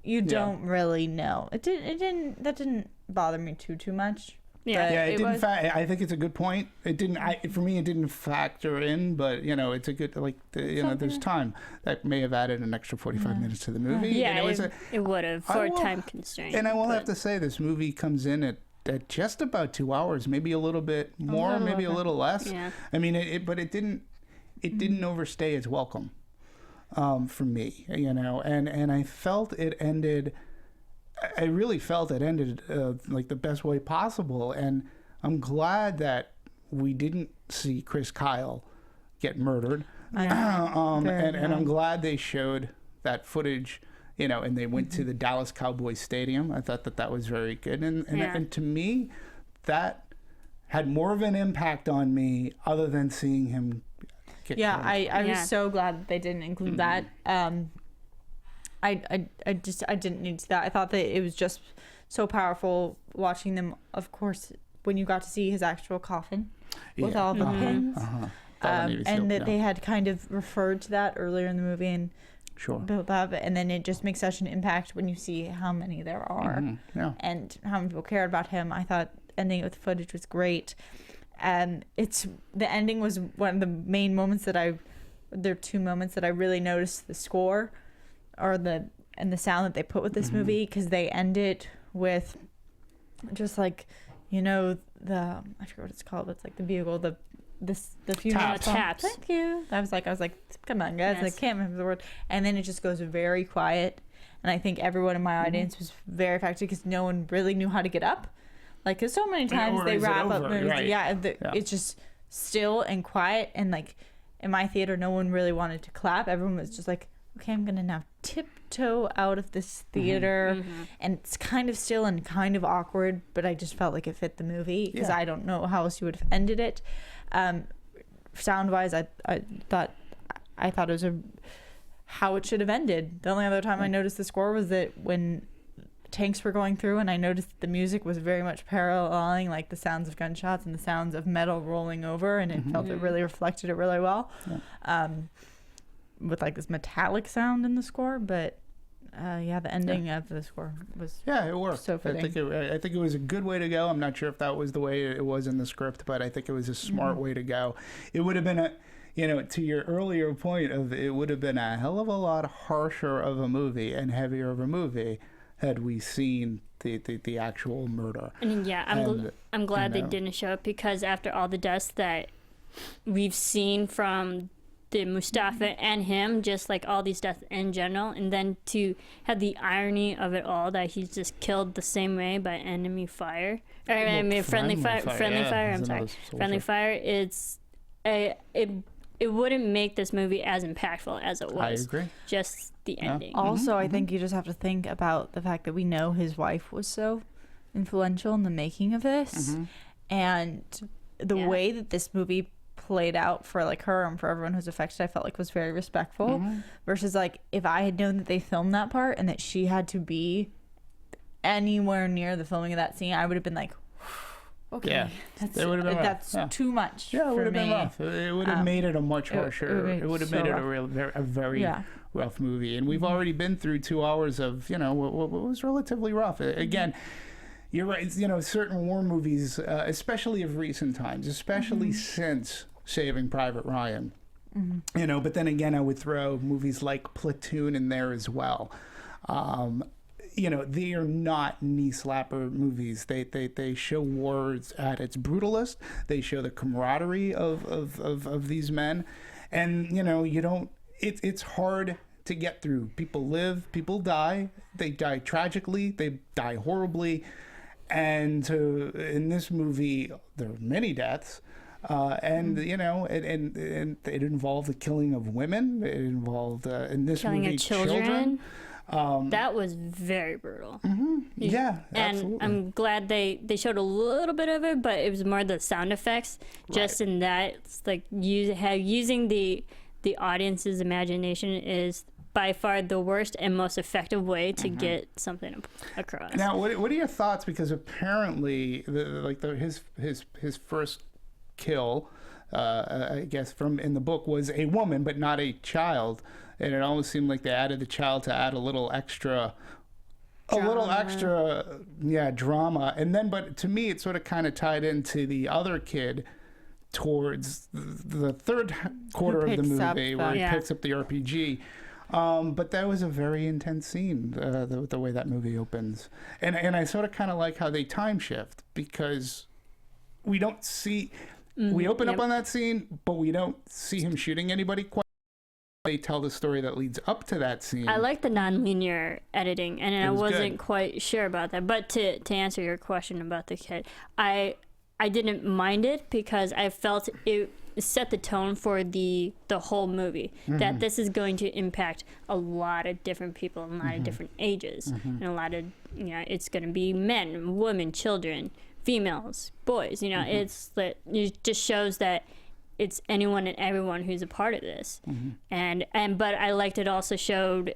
you don't really know. That didn't bother me too much. It didn't. I think it's a good point. It didn't. For me, it didn't factor in. But it's a good there's time that may have added an extra 45 minutes to the movie. Yeah, it would have for time constraint. And I will have to say, this movie comes in at just about 2 hours, maybe a little bit more, maybe a little less. Yeah. I mean, but it didn't overstay its welcome for me. And I felt it ended. I really felt it ended like the best way possible, and I'm glad that we didn't see Chris Kyle get murdered. And I'm glad they showed that footage, and they went to the Dallas Cowboys Stadium. I thought that was very good, and to me, that had more of an impact on me other than seeing him get killed. I was so glad that they didn't include that. I didn't need to see that. I thought that it was just so powerful watching them. Of course, when you got to see his actual coffin with all the pins, and that they had kind of referred to that earlier in the movie and built up, and then it just makes such an impact when you see how many there are and how many people cared about him. I thought ending it with footage was great, and the ending was one of the main moments there are two moments that I really noticed the score. And the sound that they put with this movie, because they end it with just like, the I forget what it's called. It's like the bugle, the funeral taps. Thank you. I was like, come on, guys, I can't remember the word. And then it just goes very quiet, and I think everyone in my audience was very affected because no one really knew how to get up. Like, because so many times they wrap up movies, it's just still and quiet, and like in my theater, no one really wanted to clap. Everyone was just like, okay, I'm gonna now tiptoe out of this theater, and it's kind of still and kind of awkward, but I just felt like it fit the movie because I don't know how else you would have ended it. Sound wise, I thought it was how it should have ended. The only other time I noticed the score was that when tanks were going through, and I noticed the music was very much paralleling like the sounds of gunshots and the sounds of metal rolling over, and it felt it really reflected it really well. With like this metallic sound in the score, but the ending of the score was it worked. So fitting. I think it was a good way to go. I'm not sure if that was the way it was in the script, but I think it was a smart way to go. It would have been to your earlier point of, it would have been a hell of a lot harsher of a movie and heavier of a movie had we seen the actual murder. And I'm glad they didn't show it, because after all the deaths that we've seen from the Mustafa and him, just like all these deaths in general, and then to have the irony of it all that he's just killed the same way by enemy fire, or I mean friendly fire. I'm sorry, friendly fire. It wouldn't make this movie as impactful as it was. I agree. Just the ending. Also, I think you just have to think about the fact that we know his wife was so influential in the making of this, and the way that this movie played out for like her and for everyone who's affected, I felt like was very respectful. Versus like if I had known that they filmed that part and that she had to be anywhere near the filming of that scene, I would have been like, okay, that's too much. Yeah, it would have me. been rough. It would have made it a much harsher. It would have made it a very rough movie. And we've already been through 2 hours of what was relatively rough. Again, you're right. Certain war movies, especially of recent times, especially since Saving Private Ryan. But then again, I would throw movies like Platoon in there as well. They are not knee slapper movies. They show war at its brutalist. They show the camaraderie of these men, and you don't. It's hard to get through. People live, people die. They die tragically. They die horribly, and in this movie there are many deaths. And it involved the killing of women. It involved in this killing movie of children. That was very brutal. Yeah, and absolutely. I'm glad they showed a little bit of it, but it was more the sound effects. Just in that, it's like using the audience's imagination is by far the worst and most effective way to get something across. Now, what are your thoughts? Because apparently, his first kill, I guess in the book, was a woman but not a child, and it almost seemed like they added the child to add a little extra drama. And then, but to me, it sort of kind of tied into the other kid towards the third quarter of the movie where he picks up the RPG. But that was a very intense scene, the way that movie opens, and I sort of kind of like how they time shift, because we don't see. We open up on that scene, but we don't see him shooting anybody quite. They tell the story that leads up to that scene. I like the non-linear editing, and I wasn't quite sure about that. But to answer your question about the kid, I didn't mind it because I felt it set the tone for the whole movie. That this is going to impact a lot of different people in a lot of different ages, and a lot of it's going to be men, women, children, females, boys. It's that it just shows that it's anyone and everyone who's a part of this. But I liked it also showed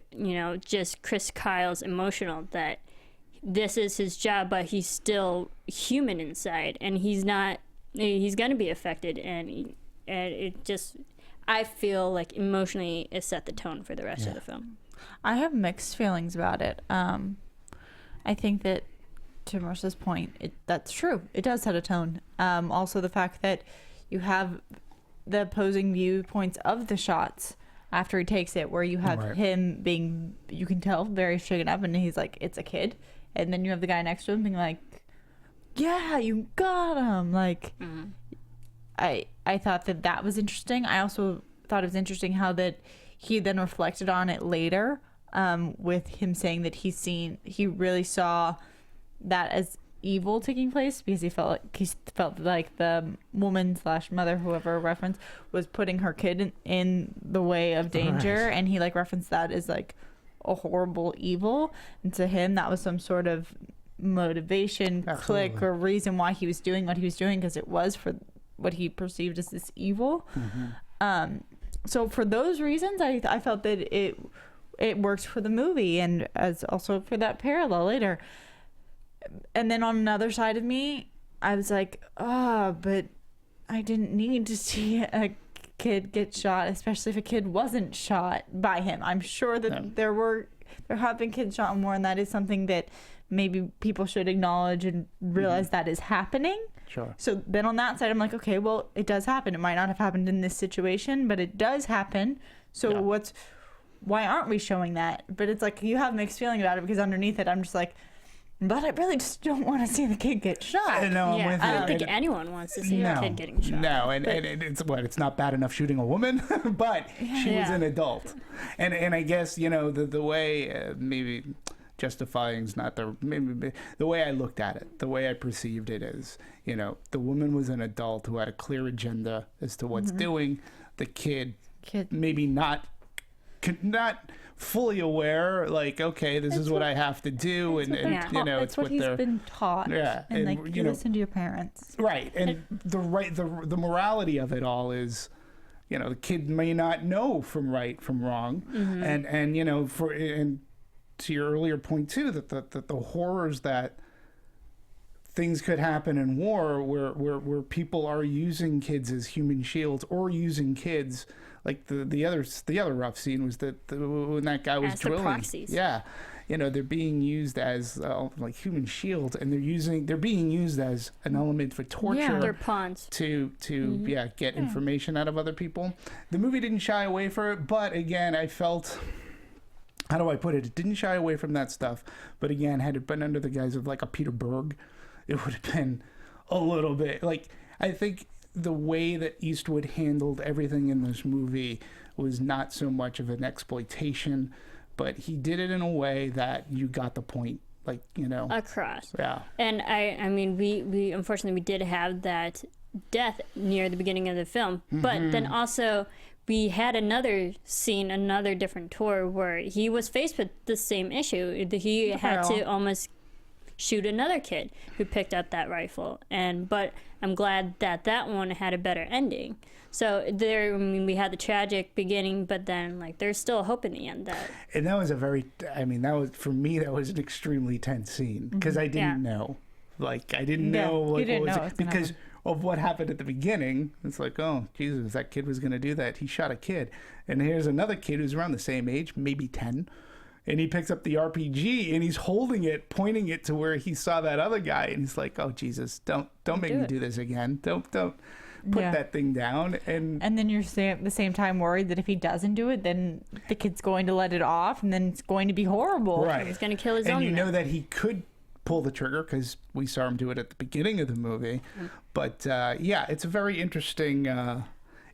just Chris Kyle's emotional, that this is his job, but he's still human inside, and he's gonna be affected, and it just, I feel like emotionally it set the tone for the rest of the film. I have mixed feelings about it. I think that, to Marisa's point, that's true. It does set a tone. Also, the fact that you have the opposing viewpoints of the shots after he takes it, where you have him being, you can tell, very shaken up, and he's like, it's a kid. And then you have the guy next to him being like, yeah, you got him. Like, I thought that was interesting. I also thought it was interesting how that he then reflected on it later, with him saying that he really saw that as evil taking place, because he felt like the woman / mother, whoever referenced, was putting her kid in the way of danger, and he like referenced that as like a horrible evil, and to him that was some sort of motivation, click, or reason why he was doing what he was doing, because it was for what he perceived as this evil. So for those reasons, I felt that it worked for the movie, and as also for that parallel later. And then on another side of me, I was like, but I didn't need to see a kid get shot, especially if a kid wasn't shot by him. I'm sure that there have been kids shot more, and that is something that maybe people should acknowledge and realize that is happening. Sure. So then on that side, I'm like, okay, well, it does happen. It might not have happened in this situation, but it does happen. So why aren't we showing that? But it's like, you have mixed feeling about it, because underneath it, I'm just like, but I really just don't want to see the kid get shot. No, I'm Yeah, with I you. don't think anyone wants to see a kid getting shot. No, and it's not bad enough shooting a woman, but she was an adult, and I guess the way maybe justifying is not maybe the way I looked at it, the way I perceived it is, the woman was an adult who had a clear agenda as to what's doing. The kid maybe not fully aware, like, okay, this is what I have to do, and it's what he's been taught. Yeah, and like, you listen to your parents, right? And the morality of it all is, the kid may not know from right from wrong, and to your earlier point too, that the horrors that things could happen in war, where people are using kids as human shields, or using kids. Like the other rough scene was when that guy was as drilling. The proxies. Yeah, they're being used as like human shields, and they're being used as an element for torture. Yeah, they're pawns to get information out of other people. The movie didn't shy away from it, but again, I felt, how do I put it? It didn't shy away from that stuff, but again, had it been under the guise of like a Peter Berg, it would have been a little bit like, I think the way that Eastwood handled everything in this movie was not so much of an exploitation, but he did it in a way that you got the point, like, across. Yeah. And I mean, we unfortunately we did have that death near the beginning of the film, but then also we had another scene, another different tour where he was faced with the same issue. He had to almost shoot another kid who picked up that rifle, but I'm glad that one had a better ending. So we had the tragic beginning, but then like there's still hope in the end. And that was for me, that was an extremely tense scene, because I didn't know, like I didn't know what was because of what happened at the beginning. It's like, oh Jesus, that kid was going to do that. He shot a kid, and here's another kid who's around the same age, maybe 10. And he picks up the RPG and he's holding it, pointing it to where he saw that other guy, and he's like, "Oh Jesus, don't make me do this again. Don't put that thing down." And then you're at the same time worried that if he doesn't do it, then the kid's going to let it off, and then it's going to be horrible. Right, he's going to kill his own. And you know that he could pull the trigger because we saw him do it at the beginning of the movie. But it's a very interesting.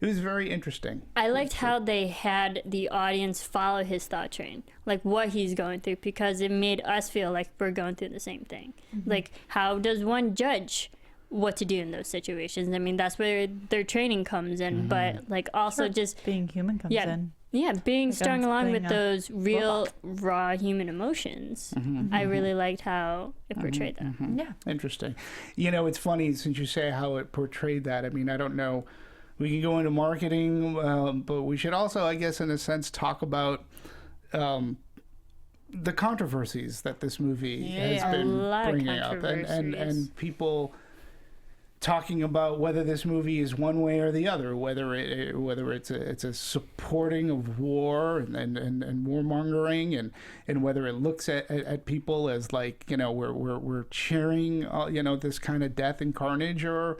It was very interesting. I liked how they had the audience follow his thought train, like what he's going through, because it made us feel like we're going through the same thing. Like, how does one judge what to do in those situations? I mean, that's where their training comes in, but like also just being human comes in. Yeah, being Like strung along with those real, robot. raw human emotions. I really liked how it portrayed that. Yeah. Interesting. It's funny, since you say how it portrayed that. I mean, I don't know. We can go into marketing, but we should also, I guess, in a sense, talk about the controversies that this movie has been bringing up, and people talking about whether this movie is one way or the other, whether it's a supporting of war and warmongering, and whether it looks at people as like, we're cheering this kind of death and carnage, or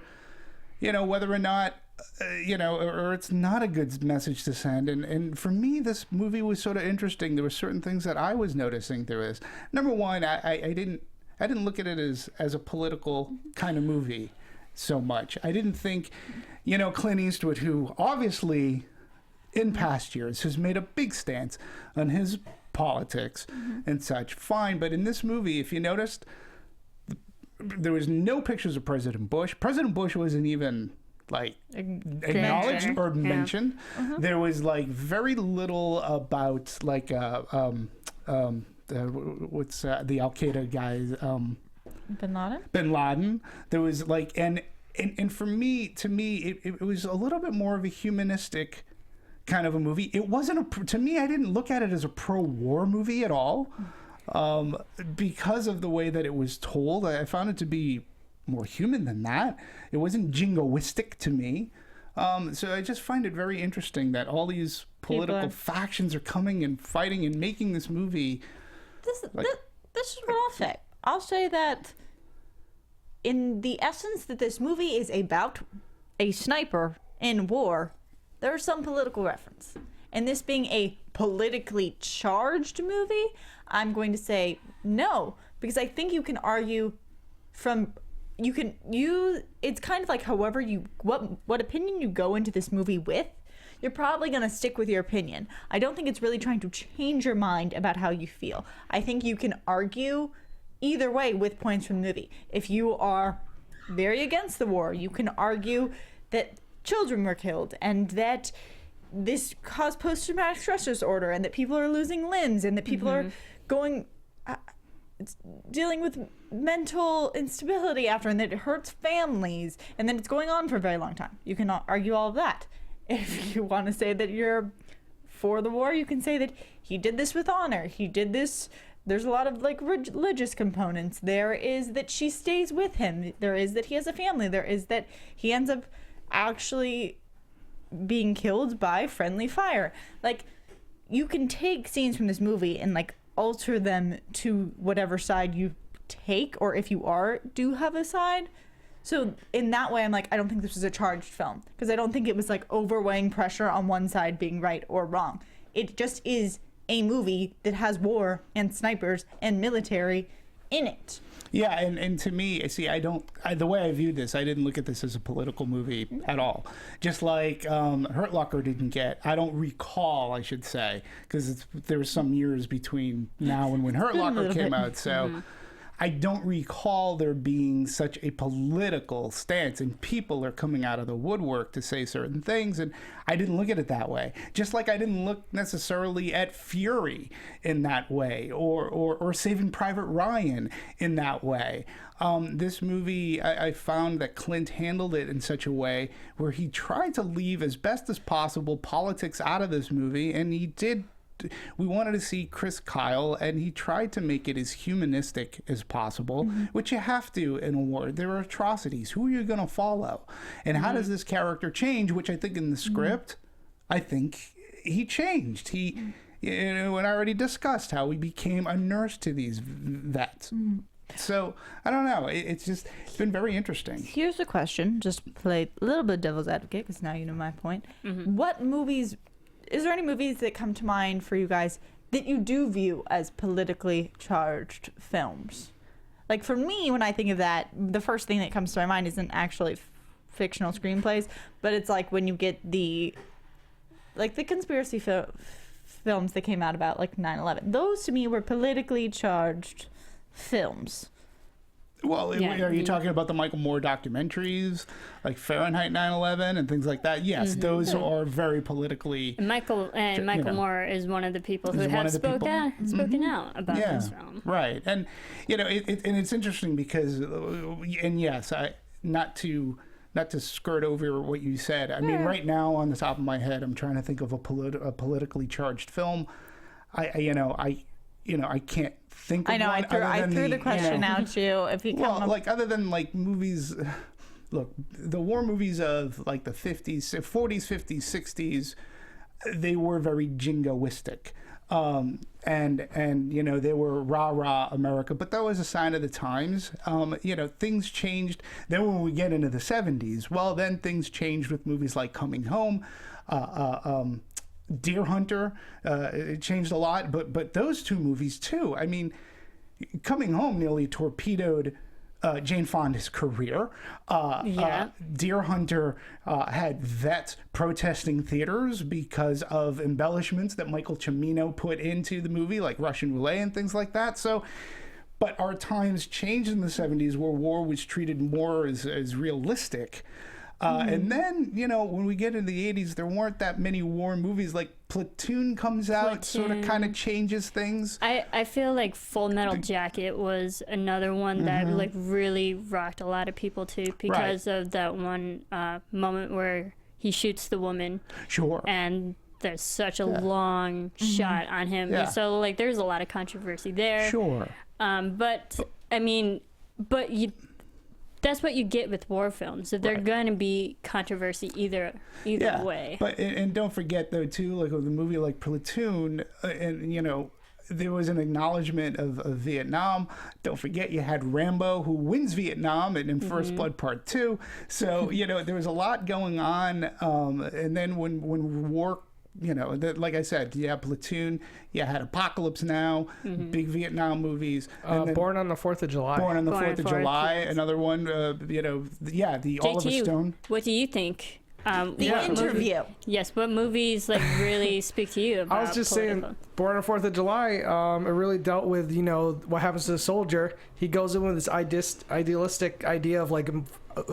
whether or not or it's not a good message to send. And for me, this movie was sort of interesting. There were certain things that I was noticing through this. Number one, I didn't look at it as a political kind of movie so much. I didn't think, Clint Eastwood, who obviously in past years has made a big stance on his politics and such, fine. But in this movie, if you noticed, there was no pictures of President Bush. President Bush wasn't even like acknowledged or mentioned. There was like very little about like what's the Al Qaeda guys, Bin Laden. There was like and for me, it was a little bit more of a humanistic kind of a movie. It wasn't to me, I didn't look at it as a pro-war movie at all, because of the way that it was told. I found it to be more human than that. It wasn't jingoistic to me. So I just find it very interesting that all these political factions are coming and fighting and making this movie. This is what I'll say. I'll say that in the essence that this movie is about a sniper in war, there's some political reference. And this being a politically charged movie, I'm going to say no, because I think you can argue it's kind of like however what opinion you go into this movie with, you're probably going to stick with your opinion. I don't think it's really trying to change your mind about how you feel. I think you can argue either way with points from the movie. If you are very against the war, you can argue that children were killed and that this caused post-traumatic stress disorder and that people are losing limbs and that people are going dealing with mental instability after, and that it hurts families, and then it's going on for a very long time. You can argue all of that. If you want to say that you're for the war, you can say that he did this with honor. He did this. There's a lot of like religious components. There is that she stays with him. There is that he has a family. There is that he ends up actually being killed by friendly fire. Like, you can take scenes from this movie and like alter them to whatever side you take, or if you do have a side. So in that way, I'm like, I don't think this was a charged film, because I don't think it was like overweighing pressure on one side being right or wrong. It just is a movie that has war and snipers and military in it. Yeah, and to me, see, the way I viewed this, I didn't look at this as a political movie at all. Just like Hurt Locker didn't get, I don't recall, I should say, because there was some years between now and when Hurt Locker came out, so I don't recall there being such a political stance, and people are coming out of the woodwork to say certain things, and I didn't look at it that way. Just like I didn't look necessarily at Fury in that way, or Saving Private Ryan in that way. This movie, I found that Clint handled it in such a way where he tried to leave as best as possible politics out of this movie, and he did. We wanted to see Chris Kyle, and he tried to make it as humanistic as possible, which you have to in a war. There are atrocities. Who are you going to follow? And how does this character change? Which I think in the script, I think he changed. And I already discussed how he became a nurse to these vets. So, I don't know. It's been very interesting. Here's a question. Just play a little bit of devil's advocate, because now you know my point. What movies... Is there any movies that come to mind for you guys that you do view as politically charged films? Like, for me, when I think of that, the first thing that comes to my mind isn't actually fictional screenplays, but it's like when you get the conspiracy films that came out about like 9/11. Those to me were politically charged films. Well, are you talking about the Michael Moore documentaries, like Fahrenheit 9/11 and things like that? Yes, those are very politically. And Michael Moore is one of the people who have spoken out about this film. Right, and it's interesting because, and yes, not to skirt over what you said. I mean, right now on the top of my head, I'm trying to think of a politically charged film. I can't think of one. I threw the question out to you. If you other than like movies, look, the war movies of like the 50s, 40s, 50s, 60s, they were very jingoistic. And they were rah America, but that was a sign of the times. Things changed. Then when we get into the 70s, well, then things changed with movies like Coming Home, Deer Hunter. It changed a lot, but those two movies too. I mean, Coming Home nearly torpedoed Jane Fonda's career. Deer Hunter had vets protesting theaters because of embellishments that Michael Cimino put into the movie, like Russian roulette and things like that. So, but our times changed in the 70s, where war was treated more as realistic. And then, when we get into the 80s, there weren't that many war movies. Like Platoon comes out, sort of kind of changes things. I feel like Full Metal Jacket was another one that like really rocked a lot of people too, because of that one moment where he shoots the woman. Sure. And there's such a long shot on him. Yeah. So like there's a lot of controversy there. Sure. But that's what you get with war films. That they're going to be controversy either way. But and don't forget though too, like with a movie like Platoon, there was an acknowledgement of Vietnam. Don't forget you had Rambo, who wins Vietnam in First Blood Part 2. So there was a lot going on. And then when war like I said, you have Platoon, you had Apocalypse Now, big Vietnam movies. And then Born on the 4th of July. Born on the Born 4th of July, yes. Another one, the Oliver Stone. What do you think? The Interview. Yes, what movies really speak to you about I was just political? saying, Born on the 4th of July, it really dealt with, what happens to the soldier. He goes in with this idealistic idea of like,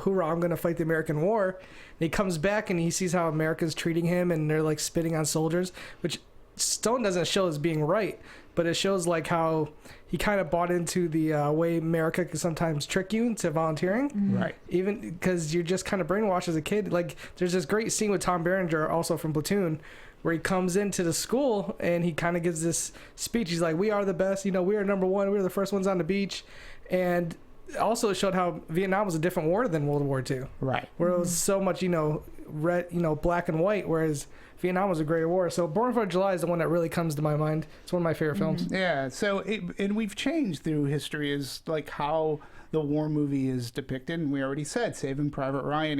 hoorah, I'm going to fight the American war. And he comes back and he sees how America's treating him and they're like spitting on soldiers, which Stone doesn't show as being right, but it shows like how he kind of bought into the way America can sometimes trick you into volunteering. Right. Even because you're just kind of brainwashed as a kid. Like there's this great scene with Tom Berenger, also from Platoon, where he comes into the school and he kind of gives this speech. He's like, we are the best, we are number one. We were the first ones on the beach. And also it showed how Vietnam was a different war than World War II. Right. Where it was so much, red, black and white, whereas Vietnam was a great war. So Born on the 4th of July is the one that really comes to my mind. It's one of my favorite films. Yeah. So, and we've changed through history is like how the war movie is depicted. And we already said Saving Private Ryan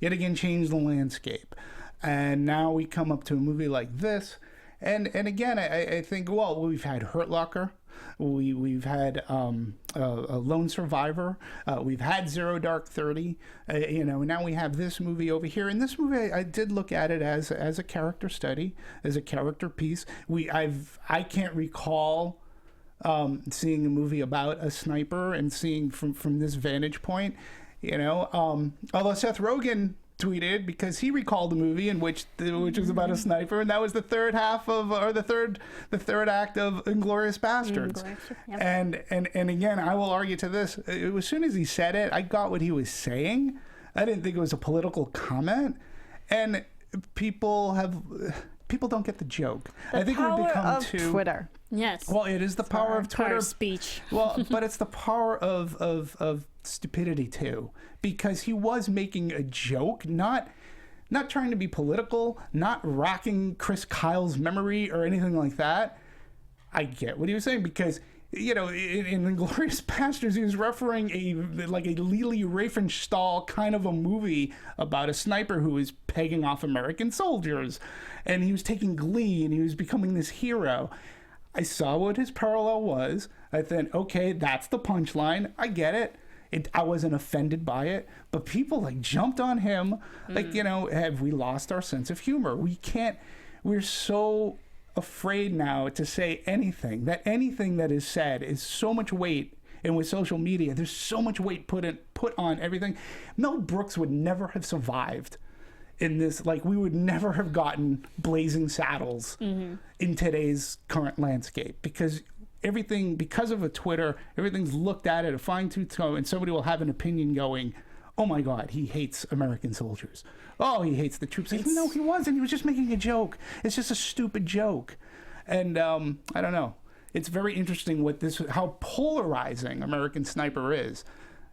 yet again changed the landscape. And now we come up to a movie like this. And again, I think, we've had Hurt Locker. We've had a Lone Survivor. We've had Zero Dark 30. And now we have this movie over here. And this movie, I did look at it as a character study, as a character piece. I can't recall seeing a movie about a sniper and seeing from this vantage point. Although Seth Rogen tweeted because he recalled a movie in which was about a sniper, and that was the third act of Inglourious Bastards. Yep. And again, I will argue to this. As soon as he said it, I got what he was saying. I didn't think it was a political comment, and people don't get the joke. I think we've become too Twitter. Yes. Well, it is the power of Twitter. Power of speech. Well, but it's the power of stupidity too, because he was making a joke, not trying to be political, not racking Chris Kyle's memory or anything like that. I get what he was saying because in Inglourious Bastards, he was referring a Lili Riefenstahl kind of a movie about a sniper who was pegging off American soldiers, and he was taking glee and he was becoming this hero. I saw what his parallel was. I thought, okay, that's the punchline. I get it. I wasn't offended by it, but people jumped on him. Have we lost our sense of humor? We're so afraid now to say anything that is said is so much weight. And with social media, there's so much weight put on everything. Mel Brooks would never have survived in this. We would never have gotten Blazing Saddles in today's current landscape because of a Twitter, everything's looked at a fine-tooth comb, and somebody will have an opinion going, oh my God, he hates American soldiers. Oh, he hates the troops. No, he wasn't. He was just making a joke. It's just a stupid joke. And I don't know. It's very interesting how polarizing American Sniper is.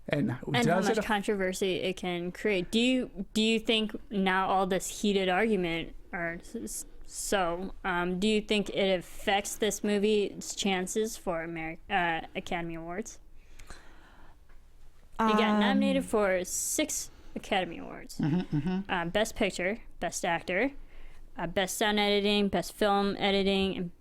And how much controversy it can create. Do you think now all this heated argument do you think it affects this movie's chances for Academy Awards? It got nominated for 6 Academy Awards. Best Picture, Best Actor, Best Sound Editing, Best Film Editing,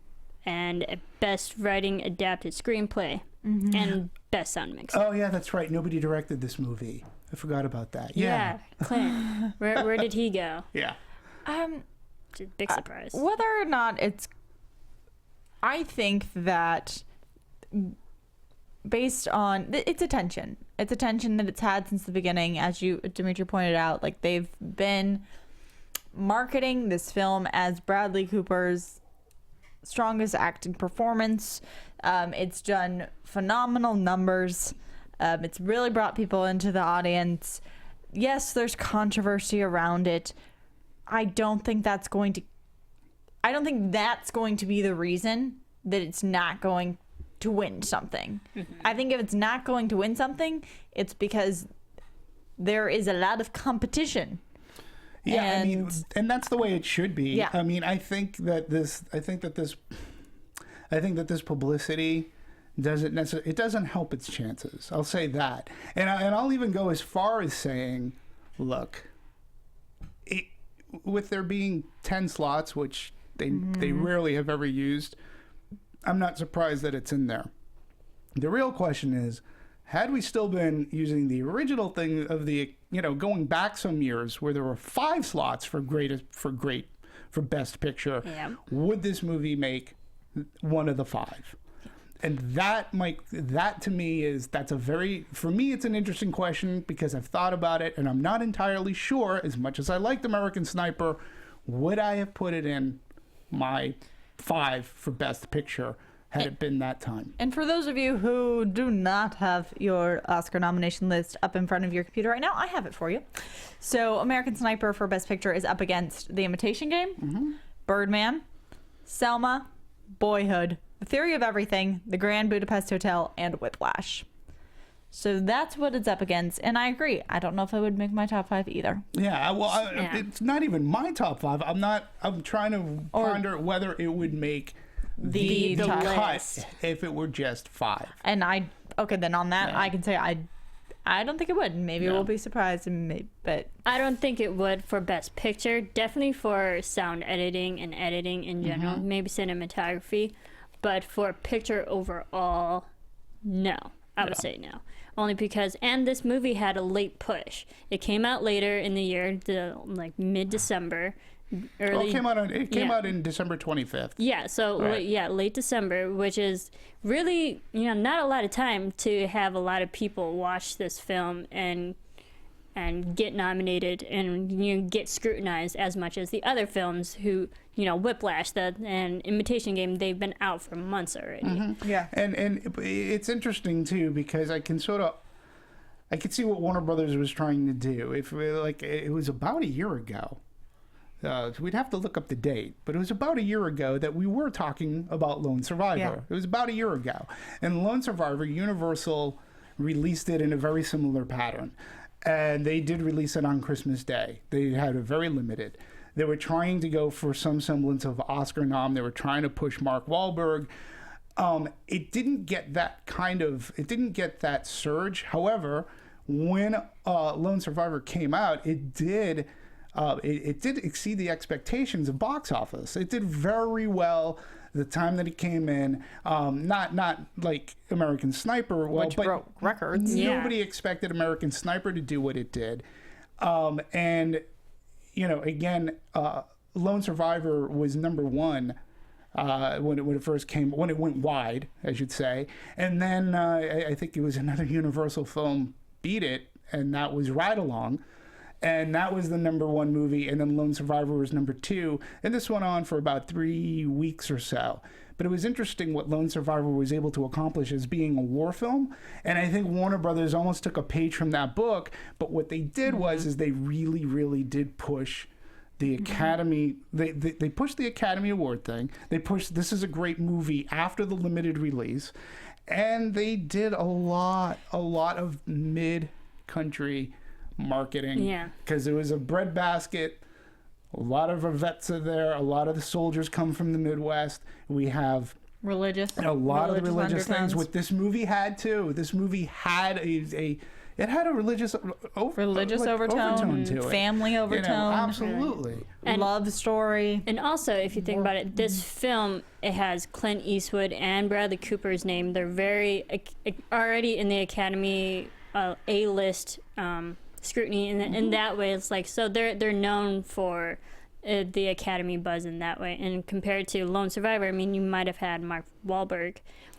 and Best Writing Adapted Screenplay, and Best Sound Mix. Oh, yeah, that's right. Nobody directed this movie. I forgot about that. Yeah. Clint. Where did he go? Yeah. Big surprise. Whether or not I think that based on its attention that it's had since the beginning, as Demetri pointed out, they've been marketing this film as Bradley Cooper's strongest acting performance. It's done phenomenal numbers. It's really brought people into the audience. Yes, there's controversy around it. I don't think that's going to be the reason that it's not going to win something. I think if it's not going to win something, it's because there is a lot of competition. Yeah, and that's the way it should be. Yeah. I think that this publicity doesn't help its chances. I'll say that. And I'll even go as far as saying, look, with there being 10 slots, which they rarely have ever used, I'm not surprised that it's in there. The real question is, had we still been using the original thing of the, going back some years where there were 5 slots for Best Picture, would this movie make one of the 5? And that to me for me, it's an interesting question because I've thought about it and I'm not entirely sure, as much as I liked American Sniper, would I have put it in my 5 for Best Picture had it been that time? And for those of you who do not have your Oscar nomination list up in front of your computer right now, I have it for you. So American Sniper for Best Picture is up against The Imitation Game, Birdman, Selma, Boyhood, The Theory of Everything, The Grand Budapest Hotel, and Whiplash. So that's what it's up against, and I agree. I don't know if it would make my top 5 either. Yeah, well, it's not even my top 5. I'm trying to ponder whether it would make the cut if it were just 5. And then on that, I can say I don't think it would. Maybe we'll be surprised, but I don't think it would for Best Picture. Definitely for sound editing and editing in general. Maybe cinematography. But for picture overall, no. I would say no. Only because, and this movie had a late push. It came out later in the year, mid-December. It came out in December 25th. Yeah, so late December, which is really, not a lot of time to have a lot of people watch this film and get nominated and get scrutinized as much as the other films who, Whiplash and Imitation Game, they've been out for months already. Yeah. And it's interesting too because I can see what Warner Brothers was trying to do. It was about a year ago. We'd have to look up the date, but it was about a year ago that we were talking about Lone Survivor. Yeah. It was about a year ago. And Lone Survivor, Universal released it in a very similar pattern. And they did release it on Christmas Day. They had it very limited. They were trying to go for some semblance of Oscar nom. They were trying to push Mark Wahlberg. It didn't get that surge. However, when Lone Survivor came out, it did exceed the expectations of box office. It did very well the time that it came in. Not like American Sniper, which broke records. Nobody expected American Sniper to do what it did. Again, Lone Survivor was number 1 when it went wide, I should say. And then I think it was another Universal film beat it, and that was Ride Along. And that was the number 1 movie, and then Lone Survivor was number 2. And this went on for about 3 weeks or so. But it was interesting what Lone Survivor was able to accomplish as being a war film. And I think Warner Brothers almost took a page from that book. But what they did was they really, really did push the Academy. They pushed the Academy Award thing. They pushed this is a great movie after the limited release. And they did a lot of mid-country marketing, because it was a breadbasket. A lot of our vets are there. A lot of the soldiers come from the Midwest. We have a lot of the religious things. What this movie had too. This movie had a religious overtone to it. Family overtone, absolutely, and love story. And also, if you think about it, this film, it has Clint Eastwood and Bradley Cooper's name. They're very already in the Academy A-list scrutiny, and in that way, it's so they're known for the Academy buzz in that way. And compared to Lone Survivor, I mean, you might have had Mark Wahlberg,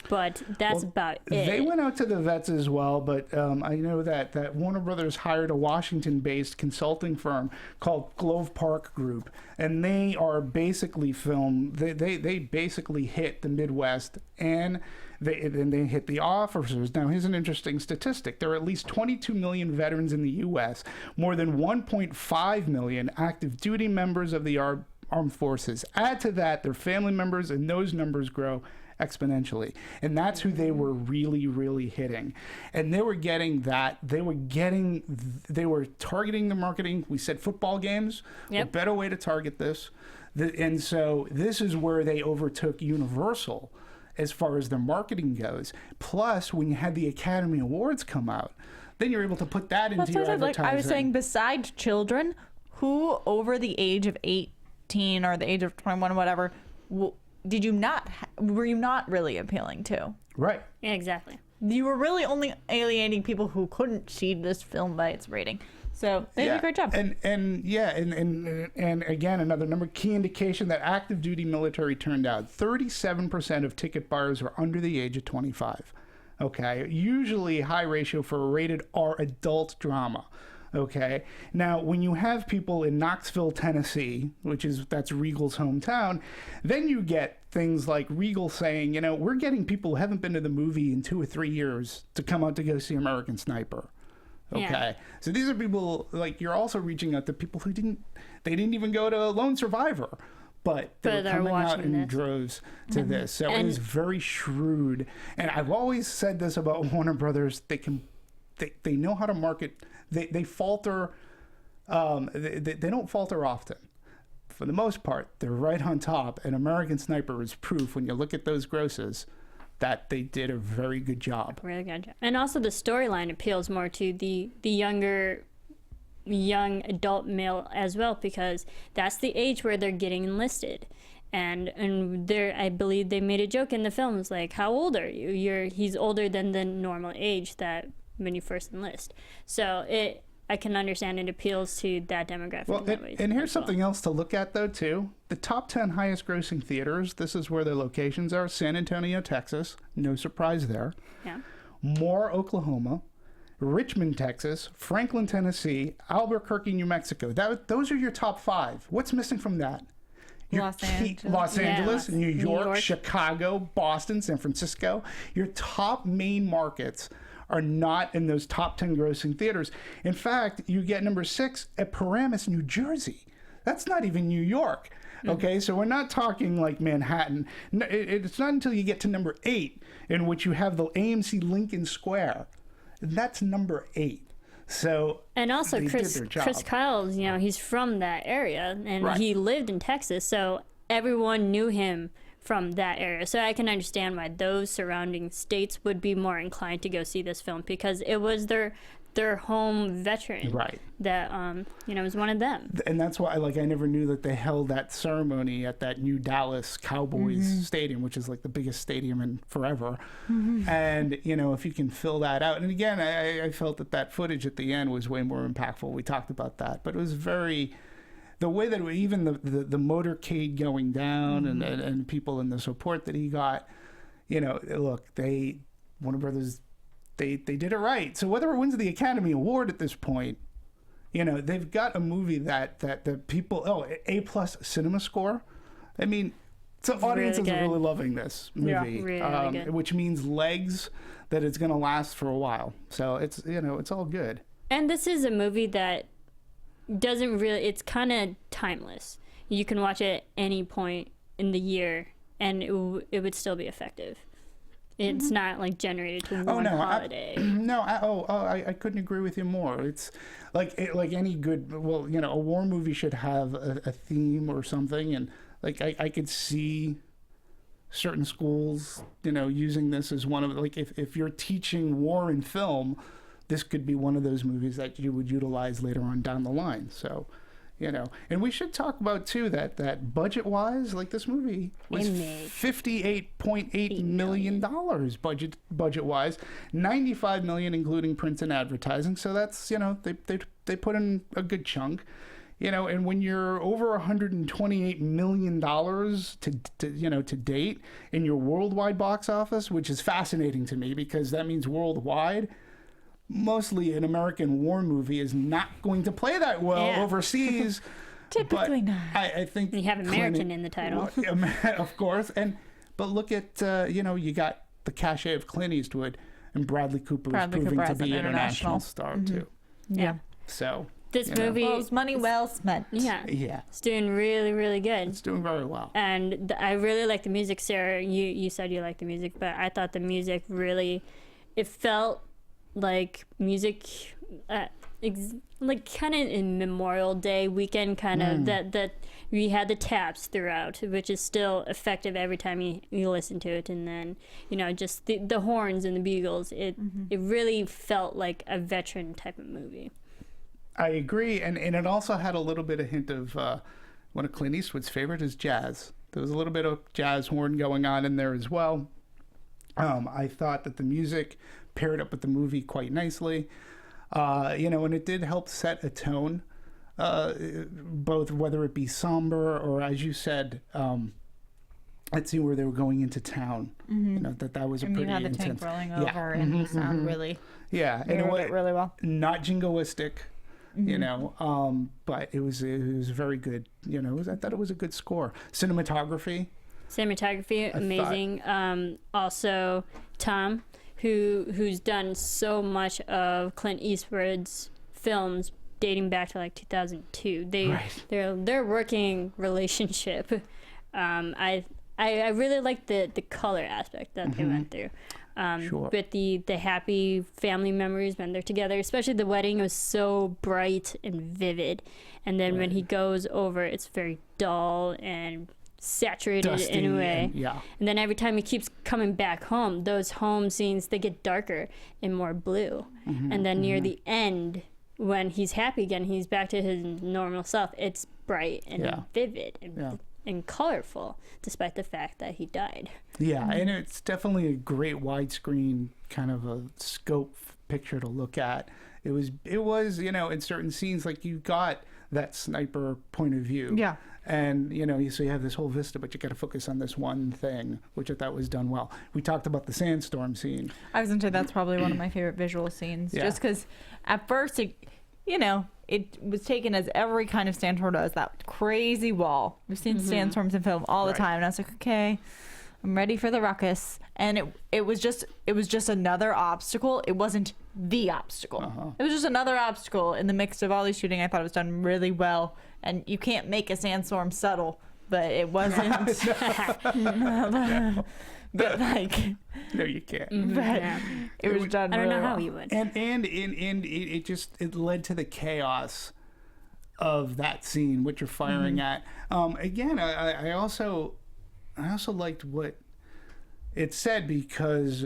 but that's about it. They went out to the vets as well, but I know that Warner Brothers hired a Washington-based consulting firm called Glove Park Group, and they are basically they basically hit the Midwest, and they hit the officers. Now, here's an interesting statistic. There are at least 22 million veterans in the U.S., more than 1.5 million active duty members of the armed forces. Add to that their family members, and those numbers grow exponentially. And that's who they were really, really hitting. And they were getting that. They were targeting the marketing. We said football games. Yep. A better way to target this. And so this is where they overtook Universal as far as their marketing goes. Plus, when you had the Academy Awards come out, then you're able to put that into your advertising. I was saying, besides children, who over the age of 18 or the age of 21, whatever, did you not, were you not really appealing to? Right. Yeah, exactly. You were really only alienating people who couldn't see this film by its rating. So they did a great job. And again, another number key indication that active duty military turned out. 37% of ticket buyers are under the age of 25. Okay, usually high ratio for a rated R adult drama. Okay, now when you have people in Knoxville, Tennessee, that's Regal's hometown, then you get things like Regal saying, you know, we're getting people who haven't been to the movie in 2 or 3 years to come out to go see American Sniper. Okay, Yeah. So these are people, like, you're also reaching out to people who didn't even go to Lone Survivor, but they're coming out in droves to this. So it is very shrewd. And I've always said this about Warner Brothers: they know how to market. They falter. They don't falter often. For the most part, they're right on top. And American Sniper is proof when you look at those grosses that they did a very good job. Really good job. And also the storyline appeals more to the younger young adult male as well, because that's the age where they're getting enlisted. And there, I believe they made a joke in the films like, how old are you? He's older than the normal age that when you first enlist. So I can understand it appeals to that demographic. Well, and here's something else to look at, though, too. The top 10 highest grossing theaters, this is where their locations are: San Antonio, Texas. No surprise there. Yeah. Moore, Oklahoma. Richmond, Texas. Franklin, Tennessee. Albuquerque, New Mexico. Those are your top 5. What's missing from that? Los Angeles, New York, York, Chicago, Boston, San Francisco. Your top main markets are not in those top 10 grossing theaters. In fact, you get number 6 at Paramus, New Jersey. That's not even New York. Okay, so we're not talking like Manhattan. It's not until you get to number 8 in which you have the AMC Lincoln Square. That's number 8. So and also Chris Kyle's, you know, he's from that area, and he lived in Texas, so everyone knew him from that area. So I can understand why those surrounding states would be more inclined to go see this film, because it was their home veteran that was one of them. And that's why, like, I never knew that they held that ceremony at that new Dallas Cowboys stadium, which is like the biggest stadium in forever. And if you can fill that out, and again, I felt that footage at the end was way more impactful. We talked about that, but it was very, the way that even the motorcade going down and people and the support that he got, look, Warner Brothers, they did it right. So whether it wins the Academy Award at this point, they've got a movie that the people, A+ cinema score. I mean, so audiences are really loving this movie, really good. Which means legs, that it's going to last for a while. So it's all good. And this is a movie that it's kind of timeless. You can watch it at any point in the year and it would still be effective. It's not like generated to one holiday. I couldn't agree with you more. It's like any good, a war movie should have a theme or something, and like I could see certain schools, using this as one of, like, if you're teaching war in film, this could be one of those movies that you would utilize later on down the line. So, and we should talk about too that budget-wise, like, this movie was $58.8 million budget-wise, $95 million including print and advertising. So that's they put in a good chunk, and when you're over $128 million to date in your worldwide box office, which is fascinating to me because that means worldwide. Mostly an American war movie is not going to play that well overseas. Typically not. I think you have American in the title. Of course. But look at, you got the cachet of Clint Eastwood, and Bradley Cooper is proving to be an international star too. Yeah. So this movie was money well spent. Yeah. It's doing really, really good. It's doing very well. And I really like the music. Sarah, you said you liked the music, but I thought the music really, it felt like music, like kind of in Memorial Day weekend, kind of that we had the taps throughout, which is still effective every time you listen to it, and then just the horns and the bugles. It really felt like a veteran type of movie. I agree, and it also had a little bit of hint of one of Clint Eastwood's favorite is jazz. There was a little bit of jazz horn going on in there as well. I thought that the music paired up with the movie quite nicely, and it did help set a tone, both whether it be somber or, as you said, let's see where they were going into town. That was a pretty you had the intense. tank rolling over and the sound really and it really well. Not jingoistic. But it was very good. I thought it was a good score. Cinematography, amazing. Also, Tom, who's done so much of Clint Eastwood's films dating back to like 2002. Their working relationship. I really like the color aspect that they went through. Sure. With the happy family memories when they're together, especially the wedding was so bright and vivid, and then when he goes over, it's very dull and saturated Dusty in a way. and then every time he keeps coming back home, those home scenes, they get darker and more blue. And then near the end, when he's happy again, he's back to his normal self, it's bright and vivid and colorful, despite the fact that he died. And it's definitely a great widescreen kind of a scope picture to look at. It was in certain scenes, like you got that sniper point of view. And so you have this whole vista, but you got to focus on this one thing, which I thought was done well. We talked about the sandstorm scene. I was gonna say that's probably one of my favorite visual scenes, just because at first it was taken as every kind of sandstorm does, that crazy wall. We've seen sandstorms in film all the time, and I was like, okay, I'm ready for the ruckus. And it was just another obstacle. It wasn't the obstacle. It was just another obstacle in the mix of all these shooting. I thought it was done really well. And you can't make a sandstorm subtle, but it wasn't. But like, no, you can't. But it was done. I don't know really how well. you would. And it led to the chaos of that scene, which you're firing at. Again, I also liked what it said, because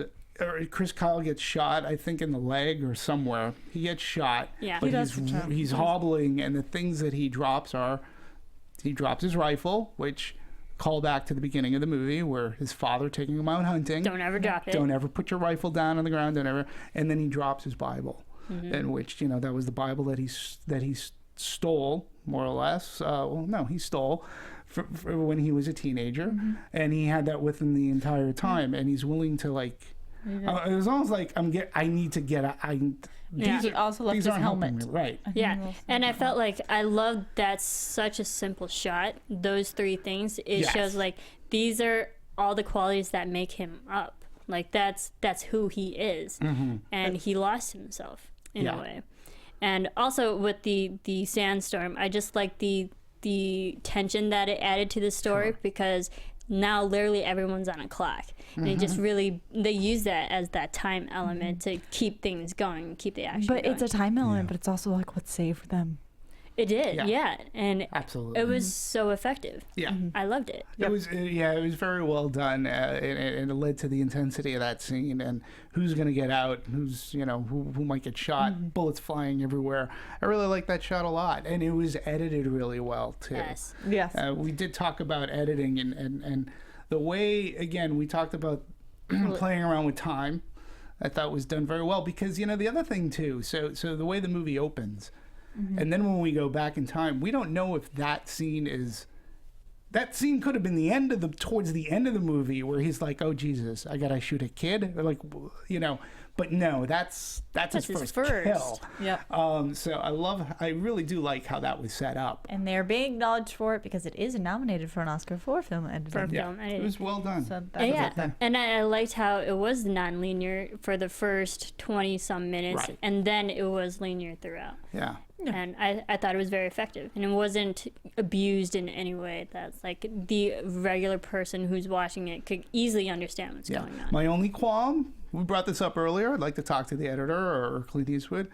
Chris Kyle gets shot, I think in the leg or somewhere. He gets shot. Yeah. But He does get shot. he's hobbling, and the things that he drops are, he drops his rifle, which call back to the beginning of the movie where his father taking him out hunting. Don't ever drop it. Don't ever put your rifle down on the ground. Don't ever. And then he drops his Bible, in which that was the Bible that he stole, more or less. He stole for when he was a teenager, and he had that with him the entire time. And he's willing to it was almost like I need to get. He also left these his aren't helping helmet. me, right? Yeah, and I felt like I loved that such a simple shot. Those three things. It shows like these are all the qualities that make him up. Like that's who he is, and he lost himself in a way. And also with the sandstorm, I just like the tension that it added to the story, because now literally everyone's on a clock, and it just really, they use that as that time element to keep things going, keep the action But going. it's a time element, but it's also like what saved them. It did, and Absolutely. it was so effective. I loved it. It was it was very well done, and it led to the intensity of that scene, and who's going to get out, who's who might get shot, bullets flying everywhere. I really like that shot a lot, and it was edited really well too. Yes. We did talk about editing and the way, again, we talked about playing around with time. I thought was done very well, because the other thing too. So the way the movie opens. And then when we go back in time, we don't know if that scene could have been towards the end of the movie, where he's like, "Oh Jesus, I gotta shoot a kid," or but no, that's his first kill. So I really do like how that was set up. And they're being acknowledged for it, because it is nominated for an Oscar for film editing. It was well done. So that was And I liked how it was non-linear for the first 20-some minutes, and then it was linear throughout. And I thought it was very effective, and it wasn't abused in any way. That's like the regular person who's watching it could easily understand what's going on. My only qualm, we brought this up earlier, I'd like to talk to the editor or Clint Eastwood.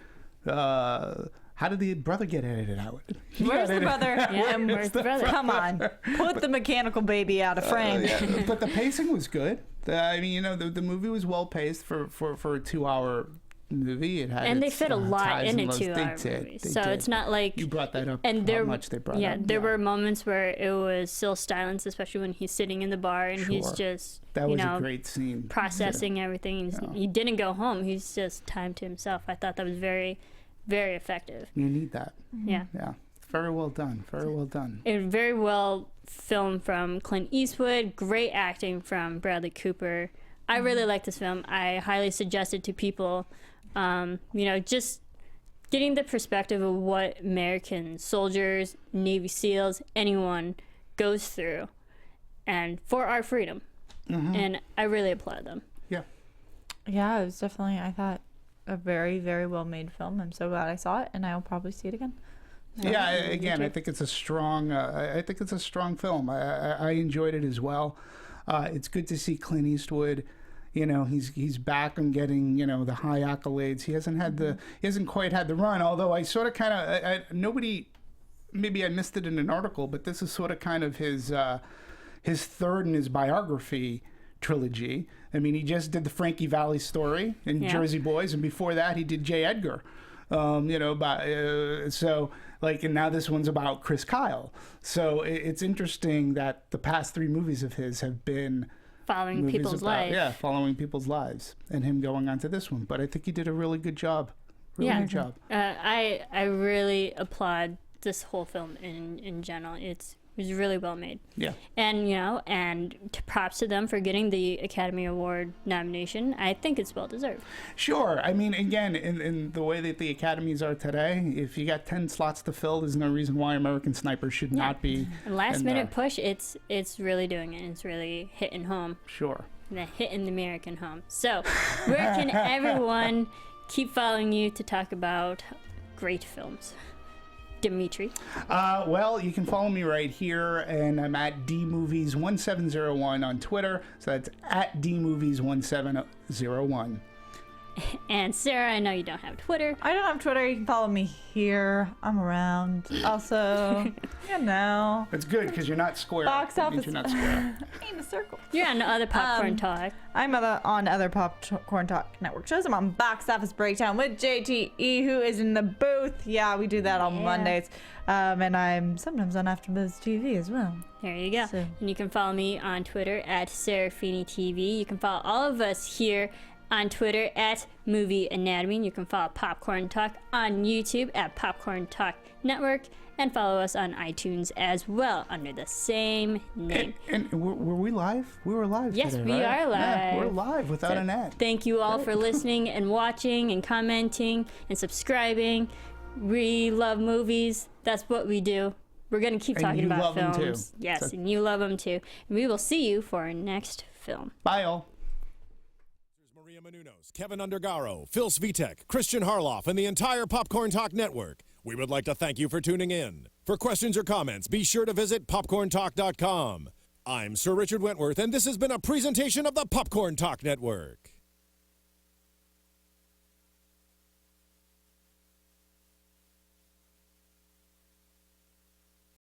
How did the brother get edited out? Where's the brother? Where's the brother? Come on, put the mechanical baby out of frame. But the pacing was good. The movie was well paced for a 2 hour movie. It had And they its, fit a lot highs in and it lows. too, They our did. movie. They So did. it's not like You brought that up, and how much they brought up. there were moments where it was still silence, especially when he's sitting in the bar and he's Sure. just That was a great scene. processing everything. He didn't go home. He's just time to himself. I thought that was very, very effective. You need that. Yeah. Yeah. Very well done. Very well done. A very well filmed from Clint Eastwood. Great acting from Bradley Cooper. I really like this film. I highly suggest it to people. Just getting the perspective of what American soldiers, Navy SEALs, anyone goes through, and for our freedom. And I really applaud them. Yeah. Yeah, it was definitely, I thought, a very, very well made film. I'm so glad I saw it, and I'll probably see it again. Yeah, again, I think it's a strong. I think it's a strong film. I enjoyed it as well. It's good to see Clint Eastwood. He's back and getting the high accolades. He hasn't quite had the run. Although I sort of kind of maybe I missed it in an article, but this is sort of kind of his third in his biography trilogy. I mean, he just did the Frankie Valli story in Jersey Boys, and before that, he did J. Edgar. And now this one's about Chris Kyle. So it's interesting that the past 3 movies of his have been Following people's lives. Yeah, following people's lives, and him going on to this one. But I think he did a really good job. Good job. I really applaud this whole film in general. It was really well made. Yeah. And props to them for getting the Academy Award nomination. I think it's well deserved. Sure. I mean, again, in the way that the academies are today, if you got 10 slots to fill, there's no reason why American Sniper should not be. Last minute push, it's really doing it. It's really hitting home. Sure. Hitting the American home. So, where can everyone keep following you to talk about great films? Demetri? Well, you can follow me right here, and I'm at dmovies1701 on Twitter. So that's at dmovies1701. And Sarah, I know you don't have Twitter. I don't have Twitter. You can follow me here. I'm around. Also, It's good because you're not square. Box office. You're not square. in a circle. You're on Other Popcorn Talk. I'm on other Popcorn Talk network shows. I'm on Box Office Breakdown with JTE, who is in the booth. Yeah, we do that on Mondays. And I'm sometimes on AfterBuzz TV as well. There you go. So. And you can follow me on Twitter at Serafini TV. You can follow all of us here on Twitter at Movie Anatomy. And you can follow Popcorn Talk on YouTube at Popcorn Talk Network. And follow us on iTunes as well under the same name. And were we live? We were live Yes, today, we right? are live. Yeah, we're live without an ad. Thank you all for listening and watching and commenting and subscribing. We love movies. That's what we do. We're going to keep talking about films. Them too. Yes, and you love them too. And we will see you for our next film. Bye, all. Maria Menounos, Kevin Undergaro, Phil Svitek, Christian Harloff, and the entire Popcorn Talk Network. We would like to thank you for tuning in. For questions or comments, be sure to visit popcorntalk.com. I'm Sir Richard Wentworth, and this has been a presentation of the Popcorn Talk Network.